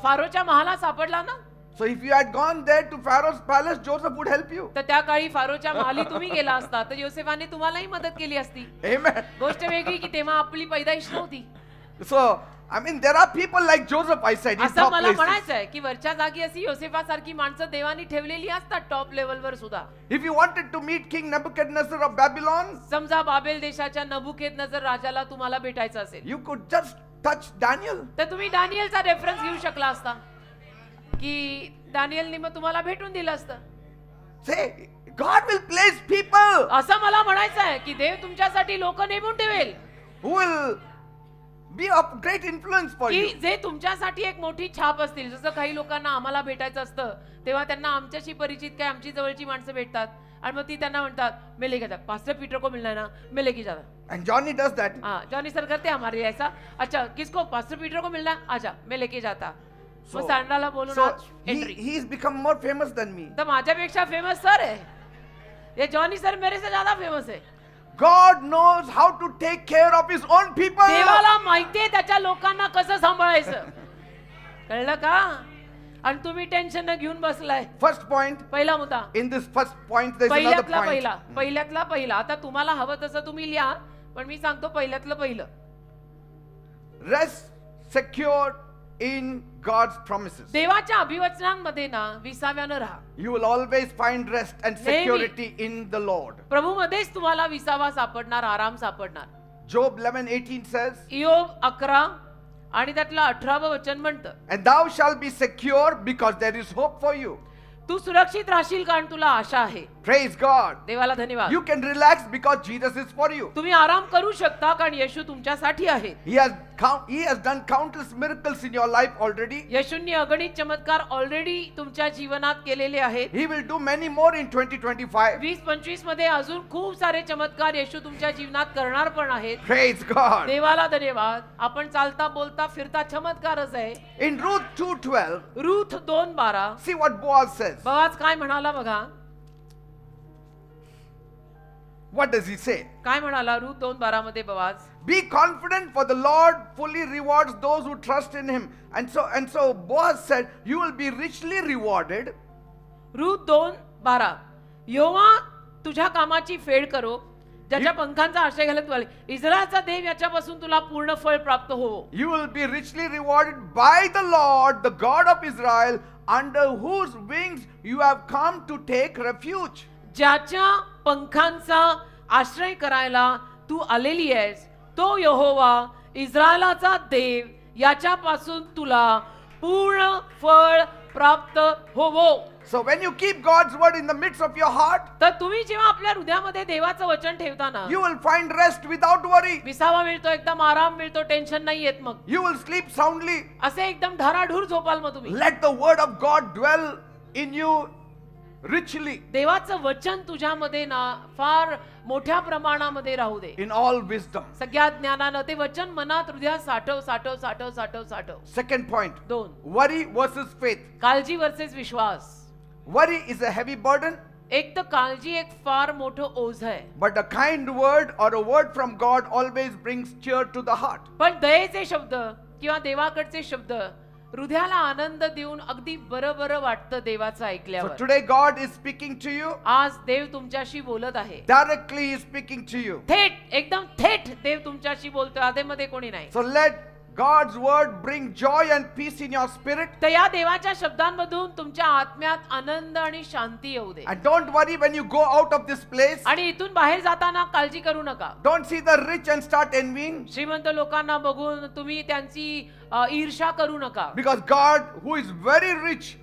फारोच्या महालात सापडला ना. So if you had gone there to Pharaoh's palace, Joseph would help you. तर त्या काळी फारोच्या महाली तुम्ही गेला असता तर योसेफाने तुम्हालाही मदत केली असती. Amen. गोष्ट वेगळी की तेव्हा आपली पैदाइश नव्हती. So I mean, there are people like Joseph, I said, in असं top मला places. म्हणायचं आहे की वरच्या जागी अशी योसेफासारखी माणसं देवानी ठेवलेली असतात टॉप लेवलवर सुद्धा. If you wanted to meet King Nebuchadnezzar of Babylon, समजा बाबेल देशाच्या नबुकेदनजर राजाला तुम्हाला भेटायचं असेल you could just touch Daniel. तर तुम्ही दानियलचा रेफरन्स घेऊ शकला असता की दानियलने मग तुम्हाला भेटून दिलं असतं. Say, God will place people असं मला म्हणायचं आहे की देव तुमच्यासाठी लोक नेमून ठेवेल who will be of great influence for की you. जे तुमच्यासाठी एक मोठी छाप असतील. जसं काही लोकांना आम्हाला भेटायचं असतं तेव्हा त्यांना आमच्याशी परिचित काय आमची जवळची माणसं भेटतात आणि मग ती त्यांना म्हणतात मैं लेके जाता, पास्टर पीटर को मिलना है ना, मैं लेके जाता. And Johnny does that. हाँ, जॉनी सर करते हैं हमारे लिए ऐसा. अच्छा, किसको? पास्टर पीटर को मिलना है? आजा, मैं लेके जाता. मग सांडाला बोलून So आज entry. he's become more famous than me. तर माझ्यापेक्षा फेमस सर आहे. ये जॉनी सर मेरे से ज्यादा फेमस आहे. God knows how to take care of his own people. देवाला माहितीये त्याच्या लोकांना कसं सांभाळायचं. कळलं का? आणि तुम्ही टेन्शन न घेऊन बसलाय. First point. पहिला मुद्दा. In this first point, there's another point. पहिल्यातला पहिला. आता तुम्हाला हवं तसं तुम्ही लिहा, पण मी सांगतो पहिल्यातलं पहिलं. Rest secured in God's promises. देवाच्या अभिवचनांमध्ये ना विसाव्यानं राहा. You will always find rest and security in the Lord. प्रभूमध्येच तुम्हाला विसावा सापडणार, आराम सापडणार. Job 11:18 says, इयोब 11 आणि त्यातलं 18वं वचन म्हणतं, and thou shalt be secure because there is hope for you. तू सुरक्षित राहशील कारण तुला आशा आहे. Praise God. देवाला धन्यवाद. You can relax because Jesus is for you. तुम्ही आराम करू शकता कारण येशू तुमच्यासाठी आहे. He has done countless miracles in your life already. येशूंनी अगणित चमत्कार ऑलरेडी तुमच्या जीवनात केलेले आहेत. He will do many more in 2025. 2025 मध्ये अजून खूप सारे चमत्कार येशू तुमच्या जीवनात करणार पण आहेत. Praise God. देवाला धन्यवाद. आपण चालता बोलता फिरता चमत्कारच आहे. In Ruth 2:12, Ruth 2:12 see what Boaz says. Boaz काय म्हणाला बघा. What does he say? काय म्हणाला रूथ 2:12 मध्ये Boaz. Be confident, for the Lord fully rewards those who trust in him. And so Boaz said, you will be richly rewarded. Ruth 2:12 यहोवा तुझ्या कामाची फेड करो, ज्याच्या पंखांचा आश्रय घालत तुला. इस्रायलचा देव याच्यापासून तुला पूर्ण फळ प्राप्त हो. You will be richly rewarded by the Lord, the God of Israel, under whose wings you have come to take refuge. ज्याच्या पंखांचा आश्रय करायला तू आलेली आहेस, तो यहोवा इस्रायलाचा देव याच्यापासून तुला पूर्ण फळ प्राप्त होवो. So when you keep God's word in the midst of your heart, तर तुम्ही जेव्हा आपल्या हृदयामध्ये देवाचं वचन ठेवताना you will find rest without worry. विसावा मिळतो, एकदम आराम मिळतो, टेन्शन नाही येत. मग You will sleep soundly. असे एकदम धाराधूर झोपाल मग तुम्ही. Let the word of God dwell in you richly. देवाचं वचन तुझ्यामध्ये ना फार मोठ्या प्रमाणामध्ये राहू दे. In all wisdom. सगळ्या ज्ञानानं ते वचन मनात हृदयात साठव साठव साठव साठव साठव. Second point. 2 Worry versus faith. काळजी वर्सेस विश्वास. Worry is a heavy burden. एक तर काळजी एक फार मोठं ओझ आहे. But a kind word or a word from God always brings cheer to the heart. पण दयेचे शब्द किंवा देवाकडचे शब्द हृदयाला आनंद देऊन अगदी बरं बरं वाटतं देवाचं So ऐकल्यावर. today God is speaking to you. आज देव तुमच्याशी बोलत आहे. Directly He is speaking to you. थेट, एकदम थेट देव तुमच्याशी बोलतोय, आधेमध्ये कोणी नाही. So let God's word bring joy and peace in your spirit. तर या देवाच्या शब्दांमधून तुमच्या आत्म्यात आनंद आणि शांती येऊ दे. And don't worry when you go out of this place. आणि इथून बाहेर जाताना काळजी करू नका. Don't see the rich and start envying. श्रीमंत लोकांना बघून तुम्ही त्यांची ईर्ष्या करू नका. Because God, who is very rich,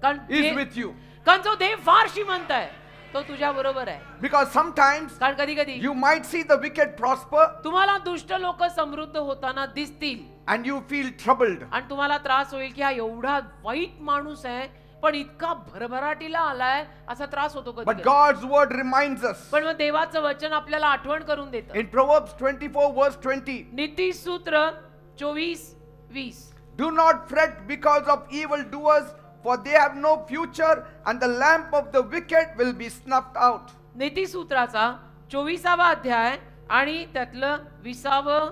कारण is with you. कारण जो देव फार श्रीमंत आहे तो तुझ्या बरोबर आहे. Because sometimes कारण कधी कधी you might see the wicked prosper तुम्हाला दुष्ट लोक समृद्ध होताना दिसतील and you feel troubled. आणि तुम्हाला त्रास होईल की हा एवढा वाईट माणूस आहे पण इतका भरभराटीला आलाय, असा त्रास होतो But कधी. God's word reminds us. पण मग देवाचं वचन आपल्याला आठवण करून देतं. In Proverbs 24 verse 20, नीतिसूत्र 24:20 do not fret because of evildoers, for they have no future, and the lamp of the wicked will be snuffed out. नीतिसूत्राचा 24वा अध्याय आणि त्यातलं 20वं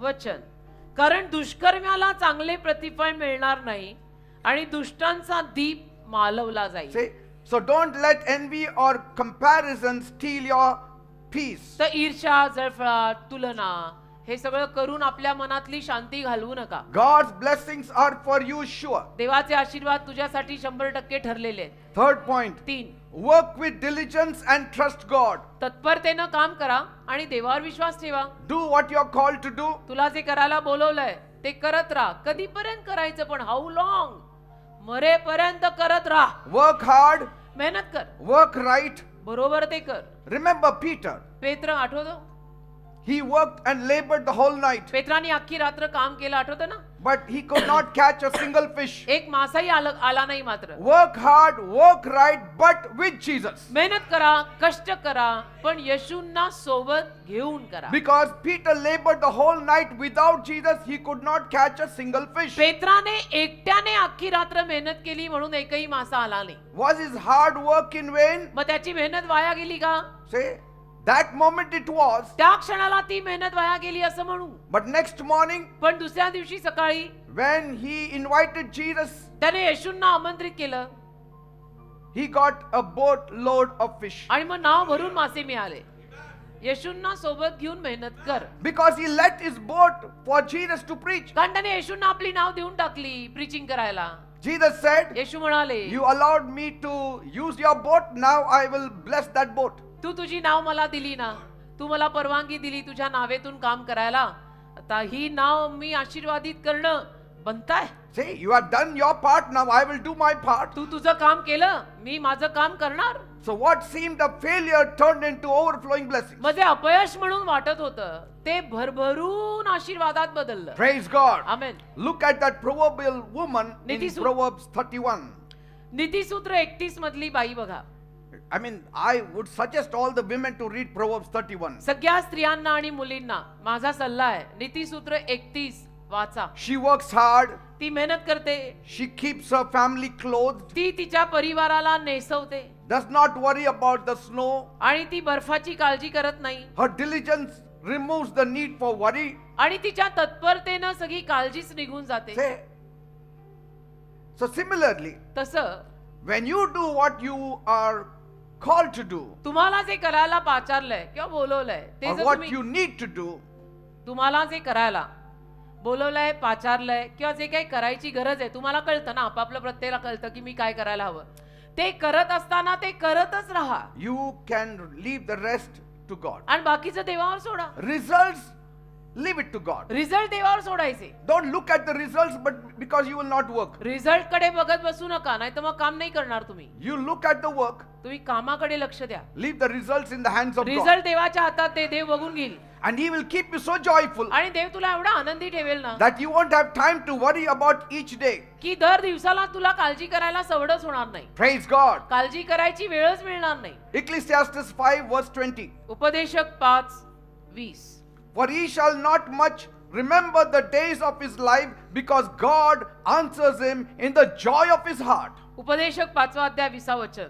वचन. कारण दुष्कर्म्याला चांगले प्रतिफळ मिळणार नाही आणि दुष्टांचा दीप मालवला जाईल. See, so don't let envy or comparison steal your peace. तर ईर्ष्या, जळफळाट, तुलना हे सगळं करून आपल्या मनातली शांती घालवू नका. God's blessings are for you sure. देवाचे आशीर्वाद तुझ्यासाठी 100% ठरलेले आहेत. Third point, 3 work with diligence and trust God. तत्परतेनं काम करा आणि देवावर विश्वास ठेवा. Do what you're called to do. तुला जे करायला बोलवलंय ते करत राहा. कधीपर्यंत करायचं, पण हाऊ लॉंग? मरेपर्यंत करत राहा. Work hard, मेहनत कर, work right. बरोबर ते कर. Remember Peter. पेत्र आठवतो He worked and labored the whole night, पेत्राने अख्खी रात्र काम केलं, आठवतं ना? but he could not catch a single fish. एक मासाही आला नाही मात्र. Work hard, work right, but with Jesus. मेहनत करा, कष्ट करा, पण येशूंना सोबत घेऊन करा. Because Peter labored the whole night without Jesus, he could not catch a single fish. पेत्राने एकट्याने अख्खी रात्र मेहनत केली म्हणून एकही मासा आला नाही. Was his hard work in vain? मग त्याची मेहनत वाया गेली का? Say, that moment it was. त्या क्षणाला ती मेहनत वाया गेली असं म्हणू. But next morning, पण दुसऱ्या दिवशी सकाळी when he invited Jesus, त्याने येशूंना आमंत्रित केलं he got a boat load of fish. आणि मग नाव भरून मासे मिळाले. येशूंना सोबत घेऊन मेहनत कर. Because he let his boat for Jesus to preach. कारण त्याने येशूंना आपली नाव देऊन टाकली प्रीचिंग करायला. Jesus said, येशू म्हणाले, you allowed me to use your boat, now I will bless that boat. तू तुझी नाव मला दिली ना, तू मला परवानगी दिली तुझ्या नावेतून काम करायला, आता ही नाव मी आशीर्वादित करणं बनताय. Say, you have done your part, now I will do my part. तू तुझं काम केलं, मी माझं काम करणार. So what seemed a failure turned into overflowing blessings. म्हणजे अपयश म्हणून वाटत होतं ते भरभरून आशीर्वादात बदललं. Praise God. Amen. Look at that proverbial woman in Nitisu- Proverbs 31. नीतिसूत्र 31 मधली बाई बघा. I mean, I would suggest all the women to read Proverbs 31. सगळ्या स्त्रियांना आणि मुलींना माझा सल्ला आहे, नीतिसूत्र 31 वाचा. She works hard. ती मेहनत करते, She keeps her family clothed. ती तिच्या परिवाराला नेसवते Does not worry about the snow. आणि ती बर्फाची काळजी करत नाही. Her diligence removes the need for worry. आणि तिच्या तत्परतेनं सगळी काळजीच निघून जाते. Say. So similarly, तसं when you do what you are called to do, तुम्हाला जे करायला पाचारलंय किंवा बोलवलंय ते or जर what तुम्ही you need to do, तुम्हाला जे करायला बोलवलंय पाचारलंय किंवा जे काही करायची गरज आहे, तुम्हाला कळतं ना, आपापलं प्रत्येकाला कळतं की मी काय करायला हवं, ते करत असताना ते करतच राहा you can leave the rest to God. आणि बाकीचं देवावर सोडा. Results, leave it to God. Result देवावर सोडायचे. Don't look at the results, but because you will not work. Result कडे बघत बसू नका, नाही तर मग काम नाही करणार तुम्ही. You look at the work, तुम्ही कामाकडे लक्ष द्या. leave the results in the hands of God. Result देवाच्या हातात, ते देव बघून घेईल And He will keep you so joyful आणि देव तुला एवढा आनंदी ठेवेल ना that you won't have time to worry about each day. की दर दिवसाला तुला काळजी करायला सवडच होणार नाही. Praise God. काळजी करायची वेळच मिळणार नाही. Ecclesiastes 5 verse 20. उपदेशक 5:20. For he shall not much remember the days of his life, because God answers him in the joy of his heart. उपदेशक 5वा अध्याय 20वा वचन.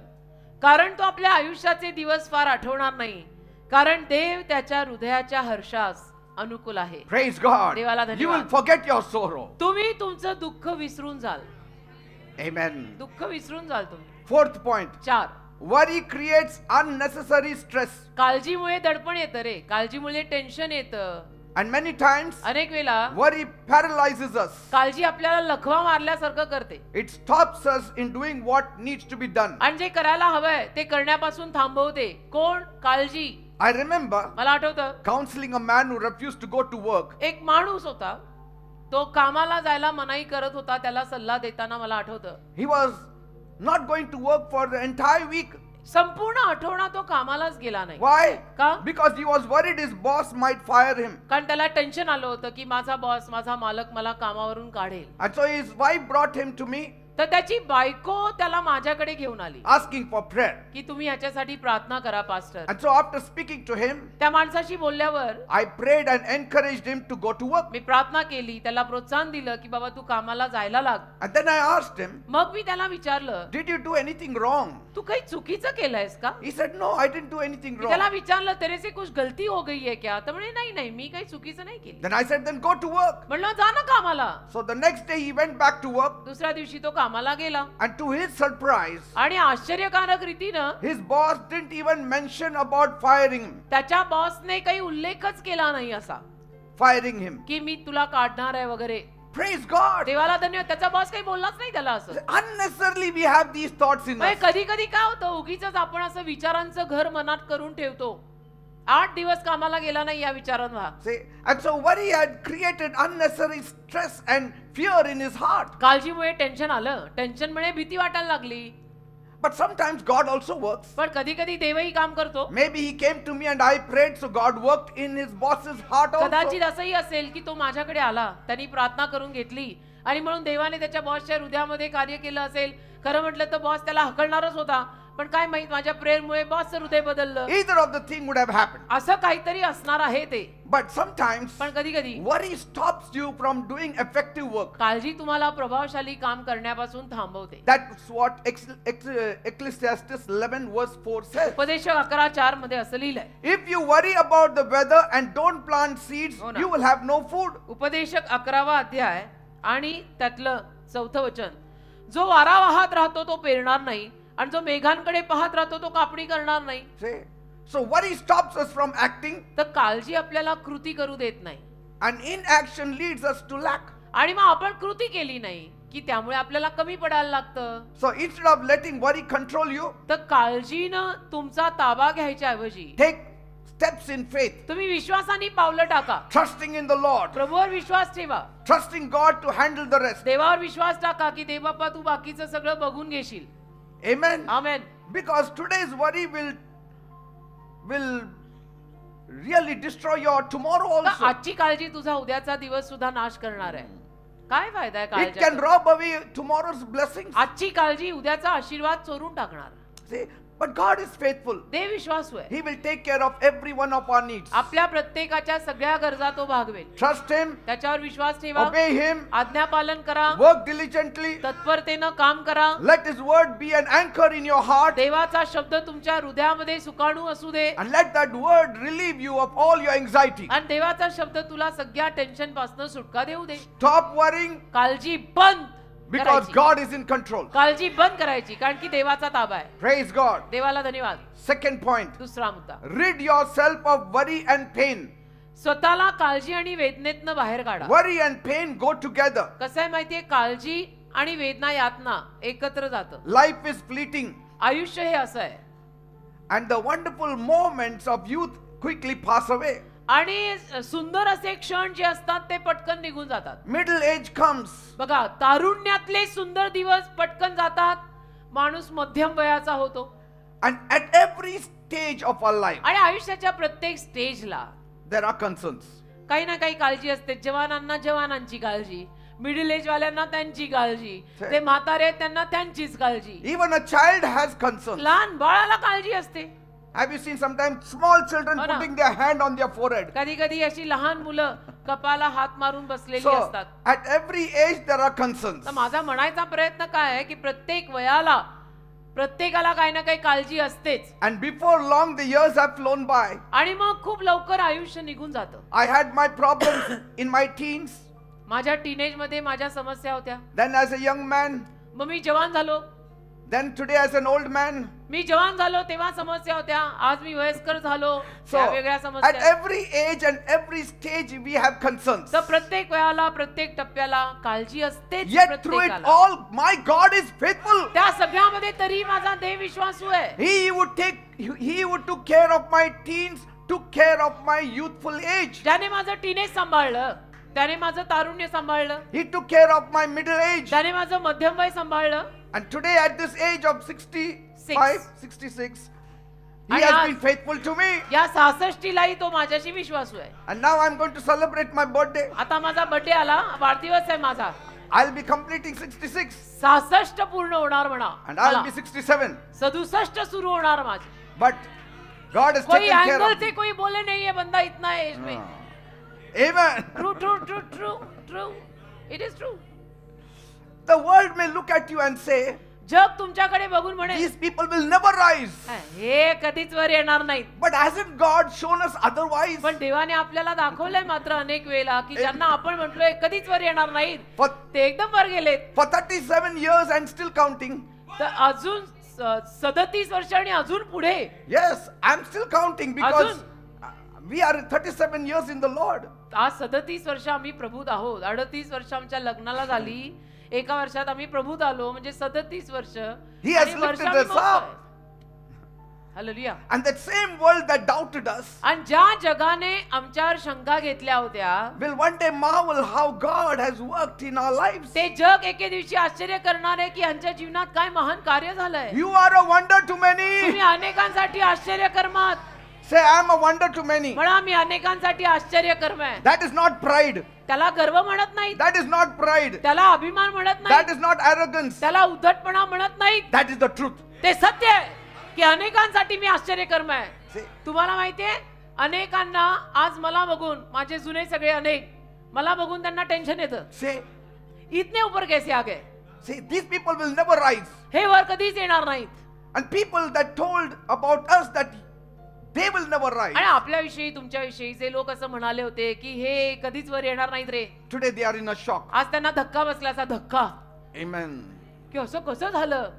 कारण तो आपल्या आयुष्याचे दिवस फार आठवणार नाही, कारण देव त्याच्या हृदयाच्या हर्षास अनुकूल आहे. Praise God. देवाला You will धन्यवाद. forget your sorrow. तुम्ही तुमचं दुःख विसरून जाल. Amen. दुःख विसरून जाल तुम्ही. Fourth point. 4. Worry creates unnecessary stress. काळजीमुळे दडपण येतं रे, काळजीमुळे टेन्शन येतं. And many times, अनेक वेळा worry paralyzes us. काळजी आपल्याला लखवा मारल्यासारखं करते It stops us in doing what needs to be done. आणि जे करायला हवंय ते करण्यापासून थांबवते. कोण? काळजी. I remember मला आठवतं counseling a man who refused to go to work. एक माणूस होता, तो कामाला जायला मनाई करत होता. त्याला सल्ला देताना मला आठवतं He was not going to work for the entire week. संपूर्ण आठवडा तो कामालाच गेला नाही. Why? का? Because he was worried his boss might fire him. कारण त्याला टेन्शन आलं होतं की माझा बॉस, माझा मालक मला कामावरून काढेल. And so his wife brought him to me, तर त्याची बायको त्याला माझ्याकडे घेऊन आली asking for prayer. की तुम्ही ह्याच्यासाठी प्रार्थना करा pastor. And so after speaking to him, त्या माणसाशी बोलल्यावर I prayed and encouraged him to go to work. मी प्रार्थना केली, त्याला प्रोत्साहन दिलं की बाबा तू कामाला जायला लाग. And then I asked him, मग मी त्याला विचारलं, did you do anything wrong? तू काही चुकीचं केलंयस का? He said, no, I didn't do anything मी त्याला wrong. विचारलं, तेरे से कुछ गलती हो गई है क्या? तर म्हणे नाही नाही, मी काही चुकीचं नाही केलं. Then I said, then go to work. म्हणलं जा ना कामाला. So the next day he went back to work, दुसऱ्या दिवशी तो कामाला गेला and to his surprise, आणि आश्चर्यकारक रीतीनं his boss didn't even mention about firing him. त्याच्या बॉसने काही उल्लेखच केला नाही असा Firing him. की मी तुला काढणार आहे वगैरे. Praise God. देवाला धन्यवाद. त्याचा बॉस काही बोललाच नाही त्याला असं. Unnecessarily we have these thoughts in us. कधी कधी काय होतं, उगीच आपण असं विचारांचं घर मनात करून ठेवतो. 8 दिवस कामाला गेला नाही या विचारांना. See, and so worry had created unnecessary stress and fear in his heart. काळजीमुळे टेन्शन आलं, टेन्शनमुळे भीती वाटायला लागली. But sometimes God also works. पण कधी कधी देवही काम करतो. Maybe he came to me and I prayed, so God worked in his boss's heart also. कदाचित असंही असेल की तो माझ्याकडे आला, त्यांनी प्रार्थना करून घेतली आणि म्हणून देवाने त्याच्या बॉसच्या हृदयामध्ये कार्य केलं असेल. खरं म्हटलं तर बॉस त्याला हकलणारच होता, पण काय माहित माझ्या प्रेयरमुळे बॉसचं हृदय बदललं. Either of the thing would have happened. असं काहीतरी असणार आहे ते. But sometimes पण कधी कधी worry stops you from doing effective work. काळजी तुम्हाला प्रभावशाली काम करण्यापासून थांबवते. That's what Ecclesiastes 11 verse 4 says. उपदेशक 11:4 मध्ये असं लिहिलंय. If you worry about the weather and don't plant seeds, हो ना. you will have no food. उपदेशक 11वा अध्याय आणि त्यातलं 4थं वचन. जो वारा वाहत राहतो तो पेरणार नाही आणि जो मेघांकडे पाहत राहतो तो कापणी करणार नाही. Say, so worry stops us from acting, तर काळजी आपल्याला कृती करू देत नाही and inaction leads us to lack. आणि मग आपण कृती केली नाही की त्यामुळे आपल्याला कमी पडायला लागतं. So instead of letting worry control you, तर काळजीनं तुमचा ताबा घ्यायच्या ऐवजी take steps in faith, तुम्ही विश्वासाने पावलं टाका. trusting in the Lord, प्रभूवर विश्वास ठेवा. trusting God to handle the rest. देवावर विश्वास टाका की देव बाप्पा तू बाकीचं सगळं बघून घेशील. Amen. Amen. Because today's worry will really destroy your tomorrow तर also. आजची काळजी तुझा उद्याचा दिवस सुद्धा नाश करणार आहे. काय फायदा आहे It can काळजी? rob away tomorrow's blessings. आजची काळजी उद्याचा आशीर्वाद चोरून टाकणार. See, but God is faithful. देव विश्वासू आहे. He will take care of every one of our needs. आपल्या प्रत्येकाच्या सगळ्या गरजा तो भागवेल. Trust Him, त्याच्यावर विश्वास ठेवा. obey Him, आज्ञा पालन करा. work diligently. तत्परतेनं काम करा. Let His word be an anchor in your heart, देवाचा शब्द तुमच्या हृदयामध्ये सुकाणू असू दे and let that word relieve you of all your anxiety. आणि देवाचा शब्द तुला सगळ्या टेन्शन पासून सुटका देऊ दे. Stop worrying काळजी बंद because करायची. God is in control. काळजी बंद करायची कारण की देवाचा ताबा आहे. Praise God. देवाला धन्यवाद. Second point, दुसरा मुद्दा, rid yourself of worry and pain. स्वतःला काळजी आणि वेदनेतनं बाहेर काढा. Worry and pain go together. कसं आहे माहितीये, काळजी आणि वेदना यातना एकत्र जातं. Life is fleeting, आयुष्य हे असं आहे and the wonderful moments of youth quickly pass away. आणि सुंदर असे क्षण जे असतात ते पटकन निघून जातात. Middle age comes, बघा, तारुण्यातले सुंदर दिवस पटकन जातात. माणूस मध्यम वयाचा होतो and at every stage of our life, आणि आयुष्याच्या प्रत्येक स्टेजला there are concerns. काही ना काही काळजी असते. जवानांना जवानांची काळजी, मिडल एज वाल्यांना त्यांची काळजी, ते म्हातारे आहेत त्यांना त्यांचीच काळजी. Even a child has concerns. लहान बाळाला काळजी असते. Have you seen sometimes small children हो ना. putting their hand on their forehead? कधी कधी अशी लहान मुलं कपाला हात मारून बसलेली So असतात. at every age there are concerns. तर माझा म्हणायचा प्रयत्न काय आहे की प्रत्येक वयाला प्रत्येकाला काही ना काही काळजी असतेच. And before long the years have flown by. आणि मग खूप लवकर आयुष्य निघून जातं. I had my problems in my teens. माझ्या टीनेज मध्ये माझ्या समस्या होत्या. Then as a young man, मग मी जवान झालो. then today as an old man. मी जवान झालो तेव्हा समस्या होत्या. आज मी वयस्कर झालो So त्या वेगळ्या at समस्या. every age and every stage we have concerns. तर प्रत्येक वयाला प्रत्येक टप्प्याला काळजी असतेच Yet through it प्रत्येकाला. all, my God is faithful. त्या सगळ्यामध्ये तरी माझा देव विश्वासू आहे. He would took care of my teens, took care of my youthful age. ज्याने माझं टीनेज सांभाळलं, त्याने माझं तारुण्य सांभाळलं, He took care of my middle age. त्याने माझं मध्यम वय सांभाळलं. And today at this age of 65, 66, He And has आज- been faithful to me. या 66लाही तो माझ्याशी विश्वासू आहे. And now I'm going to celebrate my birthday. आता माझा बर्थडे आला, वाढदिवस आहे माझा. I'll be completing 66 66 पूर्ण होणार म्हणा. and I'll be 67. 67 सुरू होणार माझे. But God has कोई taken care angle of say me. कोई बोले नहीं है बंदा इतना एज में. Amen. True true true true true it is true. The world may look at you and say, जग तुमच्याकडे बघून म्हणे these people will never rise. हे कधीच वर येणार नाहीत. But hasn't God shown us otherwise? पण देवाने आपल्याला दाखवलंय मात्र अनेक वेळेला की ज्यांना आपण म्हटलोय कधीच वर येणार नाहीत, For, ते एकदम वर गेलेत. for 37 years and still counting. तर अजून 37 वर्ष आणि अजून पुढे. Yes, I'm still counting because we are 37 years in the Lord. आज 37 वर्ष आम्ही प्रभूत आहोत. 38 वर्ष आमच्या लग्नाला झाली. एका वर्षात आम्ही प्रभूत आलो म्हणजे 37 वर्ष. He has आणि वर्ष lifted आम्ही us मोजतोय. up. Hallelujah. And that same world that doubted us आणि ज्या जगाने आमच्यावर शंका घेतल्या होत्या will one day marvel how God has worked in our lives. ते जग एके दिवशी आश्चर्य करणार आहे की यांच्या जीवनात काय महान कार्य झालंय. You are a wonder to many. तुम्ही अनेकांसाठी आश्चर्य कर्मात. Say, I am a wonder to many. म्हणा मी अनेकांसाठी आश्चर्य कर्म आहे. That is not pride. त्याला गर्व म्हणत नाही, That is not pride. त्याला अभिमान म्हणत That नाही, is not arrogance. त्याला उद्धटपणा म्हणत नाही. That is the truth. ते सत्य आहे की अनेकांसाठी मी आश्चर्य कर्म आहे. See, तुम्हाला माहितीये अनेकांना आज मला बघून, माझे जुने सगळे अनेक मला बघून त्यांना टेन्शन येतं. say, इतने ऊपर कैसे आ गए. see, these people will never rise. हे वर कधीच येणार नाहीत. And people that told about us that they will never rise. आणि आपल्याविषयी तुमच्याविषयी जे लोक असं म्हणाले होते की हे कधीच वर येणार नाहीत रे, Today they are in a shock. आज त्यांना धक्का बसल्याचा धक्का Amen. की असं कसं झालं.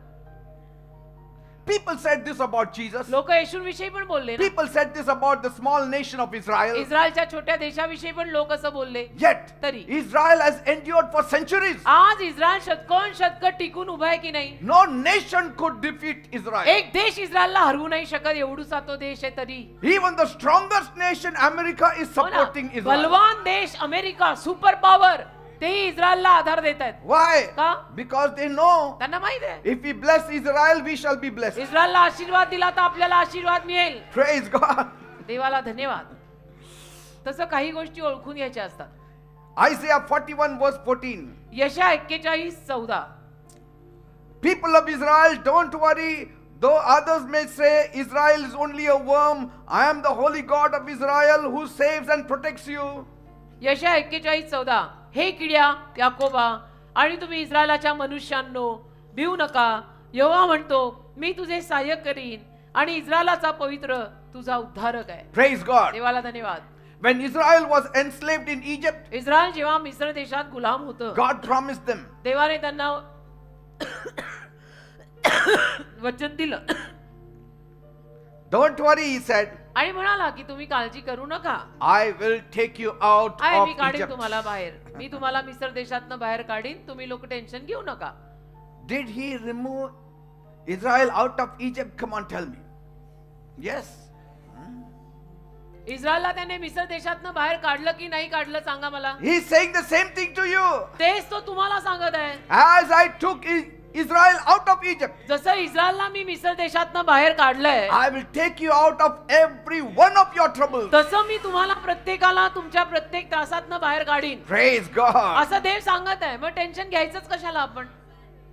People said this about Jesus. लोक येशूविषयी पण बोलले ना. People said this about the small nation of Israel. इस्रायलच्या छोट्या देशाविषयी पण लोक असं बोलले. Yet, तरी Israel has endured for centuries. आज इस्रायल शतकोन शतक टिकून उभा आहे की नाही. No nation could defeat Israel. एक देश इस्रायलला हरवू नाही शकत एवढूसा तो देश आहे. तरी Even the strongest nation, America, is हो ना, supporting Israel. बलवान देश अमेरिका सुपर पॉवर तेही इस्रायलला आधार देत आहेत. Why? का? Because they know त्यांना माहित आहे if we bless Israel, we shall be blessed. इस्रायलला आशीर्वाद दिला तर आपल्याला आशीर्वाद मिळेल. Praise God. देवाला धन्यवाद. तसं काही गोष्टी ओळखून घ्यायच्या असतात. Isaiah 41 verse 14. यशा 41:14. People of Israel, don't worry. Though others may say Israel is only a worm, I am the holy God of Israel who saves and protects you. यशा 41:14. हे किड्या याकोबा आणि तुम्ही इस्रायलाच्या मनुष्यांनो भिवू नका. यहोवा म्हणतो मी तुझे सहाय्य करीन आणि इस्रायलाचा पवित्र तुझा उद्धारक आहे. Praise God. देवाला धन्यवाद. When Israel was enslaved in Egypt, Israel जेव्हा मिस्र देशात गुलाम होतं God promised them. देवाने त्यांना वचन दिलं Don't worry, he said. आणि म्हणाला की तुम्ही काळजी करू नका. I will take you out आहे of मी काढीन Egypt. तुम्हाला बाहेर. मी तुम्हाला मिस्र देशातनं बाहेर काढीन. तुम्ही लोक टेन्शन घेऊ नका. Did he remove Israel out of Egypt? Come on, tell me. Yes. इस्रायलला त्याने मिस्र देशातनं बाहेर काढलं की नाही काढलं सांगा मला. He's saying the same thing to you. तेच तो तुम्हाला सांगत आहे. As I took Israel out of Egypt, जसं इस्रायलला मी मिस्र देशातनं बाहेर काढलंय I will take you out of every one of your troubles. तसं मी तुम्हाला प्रत्येकाला तुमच्या प्रत्येक त्रासातनं बाहेर काढीन. Praise God. असं देव सांगत आहे. मग टेन्शन घ्यायचंच कशाला आपण.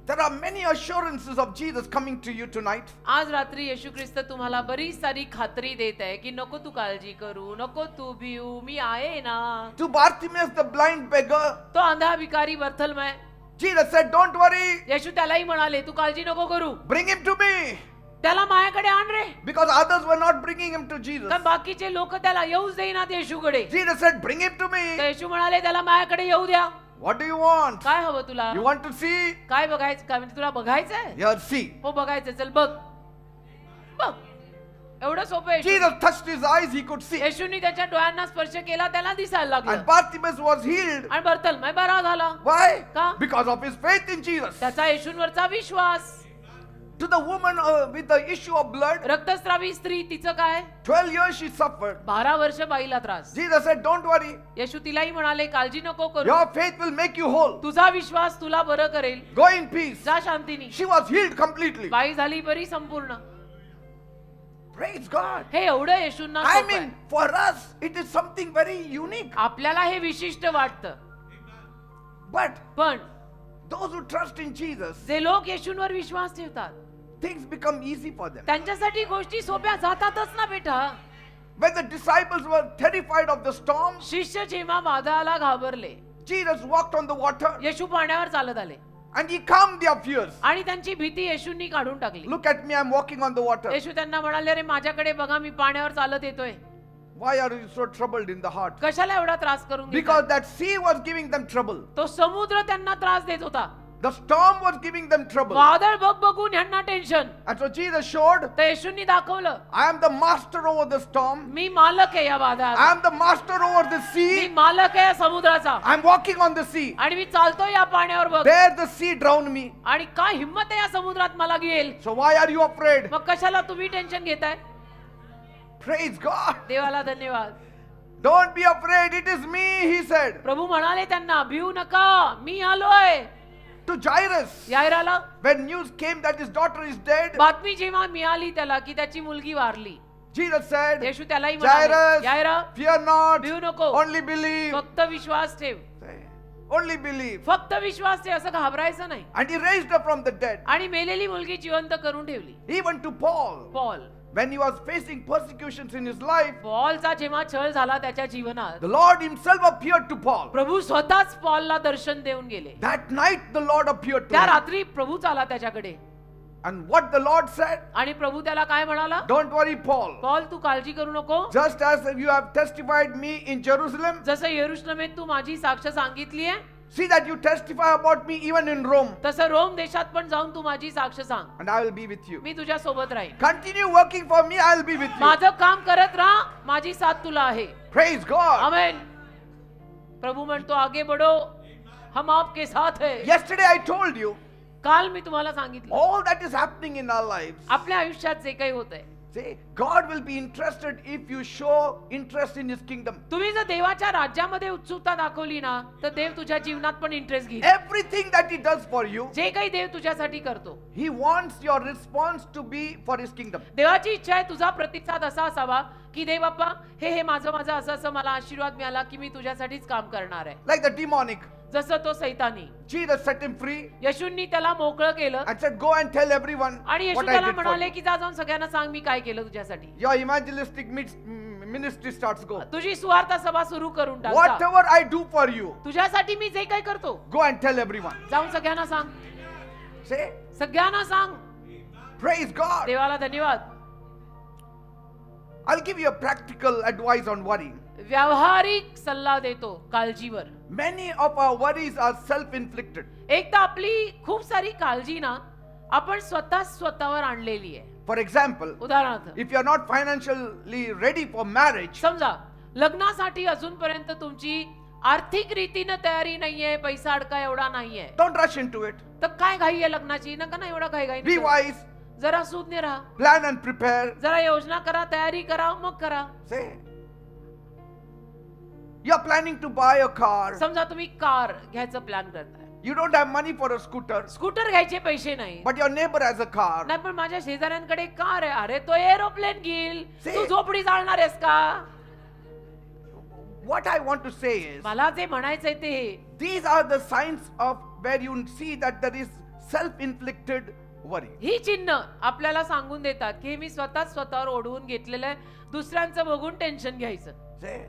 There are many assurances of Jesus coming to you tonight. आज रात्री येशू ख्रिस्त तुम्हाला बरीच सारी खात्री देत आहे की नको तू काळजी करू, नको तू भिऊ, मी आहे ना. To Bartimaeus the blind beggar, तो अंधा भिकारी बर्थलमय, Jesus said, don't worry, येशू त्यालाही म्हणाले तू काळजी नको करू, bring him to me. त्याला माझ्याकडे आण रे. Because others were not bringing him to Jesus. कारण बाकीचे लोक त्याला येऊच देईनात येशूकडे. Jesus said, bring him to तर me. येशू म्हणाले त्याला माझ्याकडे येऊ द्या. What do you want? काय हवं तुला. You want to see? काय बघायचं, काय म्हणजे तुला बघायचंय. Here, see. हो बघायचं, चल बघ बघ. एवढं सोपं आहे. Jesus touched his eyes, he could see. येशूनी त्याच्या डोळ्यांना स्पर्श केला, त्याला दिसायला And लागलं Bartimaeus was healed. आणि बर्थलमय बरा झाला. Why? का? Because of his faith in Jesus. त्याचा येशूंवरचा विश्वास. To the woman with the issue of blood, रक्तस्रावी स्त्री, तिचं काय. 12 years she suffered. 12 वर्ष बाईला त्रास. Jesus said, don't worry. येशू तिलाही म्हणाले काळजी नको करू, Your faith will make you whole. तुझा विश्वास तुला बरं करेल. Go in peace. जा शांतीने. She was healed completely. बाई झाली बरी संपूर्ण. Praise God. हे एवढं येशूंना I सोपं आहे. mean, for us, it is something very unique. आपल्याला हे विशिष्ट वाटतं. But पण those who trust in Jesus, जे लोक येशूंवर विश्वास ठेवतात things become easy for them. त्यांच्यासाठी गोष्टी सोप्या जातातच ना बेटा. When the disciples were terrified of the storm, शिष्य जेव्हा वादळाला घाबरले, Jesus walked on the water येशू पाण्यावर चालत आले and he calmed their fears. आणि त्यांची भीती येशूंनी काढून टाकली. Look at me, I'm walking on the water. येशू त्यांना म्हणाले अरे माझ्याकडे बघा, मी पाण्यावर चालत येतोय. Why are you so troubled in the heart? कशाला एवढा त्रास करून घेताय? Because that sea was giving them trouble. तो समुद्र त्यांना त्रास देत होता. The storm was giving them trouble. वादळ बघ बघून ह्यांना tension. And so Jesus showed, तर येशूंनी दाखवलं, I am the master over the storm. मी मालक आहे या I वादळाचा. am the master over the me sea. मालक आहे या समुद्राचा. I am walking on the sea. आणि मी चालतोय या पाण्यावर बघ. There the sea drowned me. आणि काय हिम्मत आहे या समुद्रात मला घेईल. So why are you afraid? मग कशाला तुम्ही टेन्शन घेताय. Praise God. देवाला धन्यवाद. Don't be afraid. It is me, he said प्रभू म्हणाले त्यांना, भिऊ नका, मी आलोय. to Jairus. यायराला When news came that his daughter is dead, बातमी जेव्हा मिळाली त्याला की त्याची मुलगी वारली, Jesus said, येशू त्यालाही म्हणाले, Jairus, यायरा, fear not. भिऊ नको, Only believe. फक्त विश्वास ठेव. Only believe. फक्त विश्वास ठेव, असं घाबरायचं नाही. And he raised her from the dead. आणि मेलेली मुलगी जिवंत करून ठेवली. Even to Paul, Paul, when he was facing persecutions in his life, पॉलचा जेव्हा छळ झाला त्याच्या जीवनात, the Lord himself appeared to Paul. प्रभू स्वतःच पॉलला दर्शन देऊन गेले. That night the Lord appeared to त्या him. रात्री प्रभूच आला त्याच्याकडे. And what the Lord said, आणि प्रभू त्याला काय म्हणाला, don't worry Paul. पॉल तू काळजी करू नको. Just as you have testified me in Jerusalem, जसं यरूशलेमेत तू माझी साक्ष सांगितली आहे, see that you testify about me even in Rome. तसं रोम देशात पण जाऊन तू माझी साक्ष सांग. And I will be with you. मी तुझ्या सोबत राहीन. Continue working for me, I will be with you. माझं काम करत राहा, माझी साथ तुला आहे. Praise God. आमेन. प्रभू म्हणतो, आगे बढ़ो, हम आपके साथ है. Yesterday I told you, काल मी तुम्हाला सांगितलं, all that is happening in our lives. आपल्या आयुष्यात जे काही होतंय, See, God will be interested if you show interest in His kingdom. तुम्ही जर देवाच्या राज्यामध्ये उत्सुकता दाखवली ना, तर देव तुझ्या जीवनात पण इंटरेस्ट घेईल. Everything that He does for you, जे काही देव तुझ्यासाठी करतो, He wants your response to be for His kingdom. देवाची इच्छा आहे तुझा प्रतिसाद असा असावा की देव बाप्पा, हे माझं असं असं मला आशीर्वाद मिळाला की मी तुझ्यासाठीच काम करणार आहे. Like the demonic, जसं तो सैतानी, Jesus set him free येशूंनी त्याला मोकळं केलं and said, go and tell everyone आणि येशू what I त्याला did for म्हणाले you. की जा जाऊन सगळ्यांना सांग मी काय केलं तुझ्यासाठी. Your evangelistic ministry starts go. तुझी सुवार्ता सभा सुरू करून टाक. Whatever I do for you, तुझ्यासाठी मी जे काही करतो, go and tell everyone. जाऊन सगळ्यांना सांग. Say, सगळ्यांना सांग. praise God. देवाला धन्यवाद. I'll give you a practical advice on worrying. व्यावहारिक सल्ला देतो काळजीवर. Many of our worries are self-inflicted. एक तर आपली खूप सारी काळजी ना आपण स्वतःवर आणलेली आहे. For example, उदाहरणार्थ, if you are not financially ready for marriage, समजा लग्नासाठी अजूनपर्यंत तुमची आर्थिक रीतीने तयारी नाहीये, पैसा अडका एवढा नाहीये, don't rush into it. तर काय घाई आहे लग्नाची? नका ना एवढा घाई Be wise, जरा सुज्ञ राहा, plan and prepare. जरा योजना करा, तयारी करा, मग करा. Say, you are planning to buy a car. समजा तुम्ही कार घ्यायचं प्लॅन करताय, You don't have money for a scooter, scooter घ्यायचे पैसे नाही, but your neighbor has a car. नाही पण माझ्या शेजाऱ्यांकडे कार आहे. अरे तो एरोप्लेन घेईल, See? तू झोपडी चालणार आहेस का? What I want to say is, मला जे म्हणायचंय ते हे, these are the signs of where you see that there is self-inflicted worry. ही चिन्ह आपल्याला सांगून देतात की हे मी स्वतःवर ओढवून घेतलेलं आहे. दुसऱ्यांचं बघून टेन्शन घ्यायचं. Say,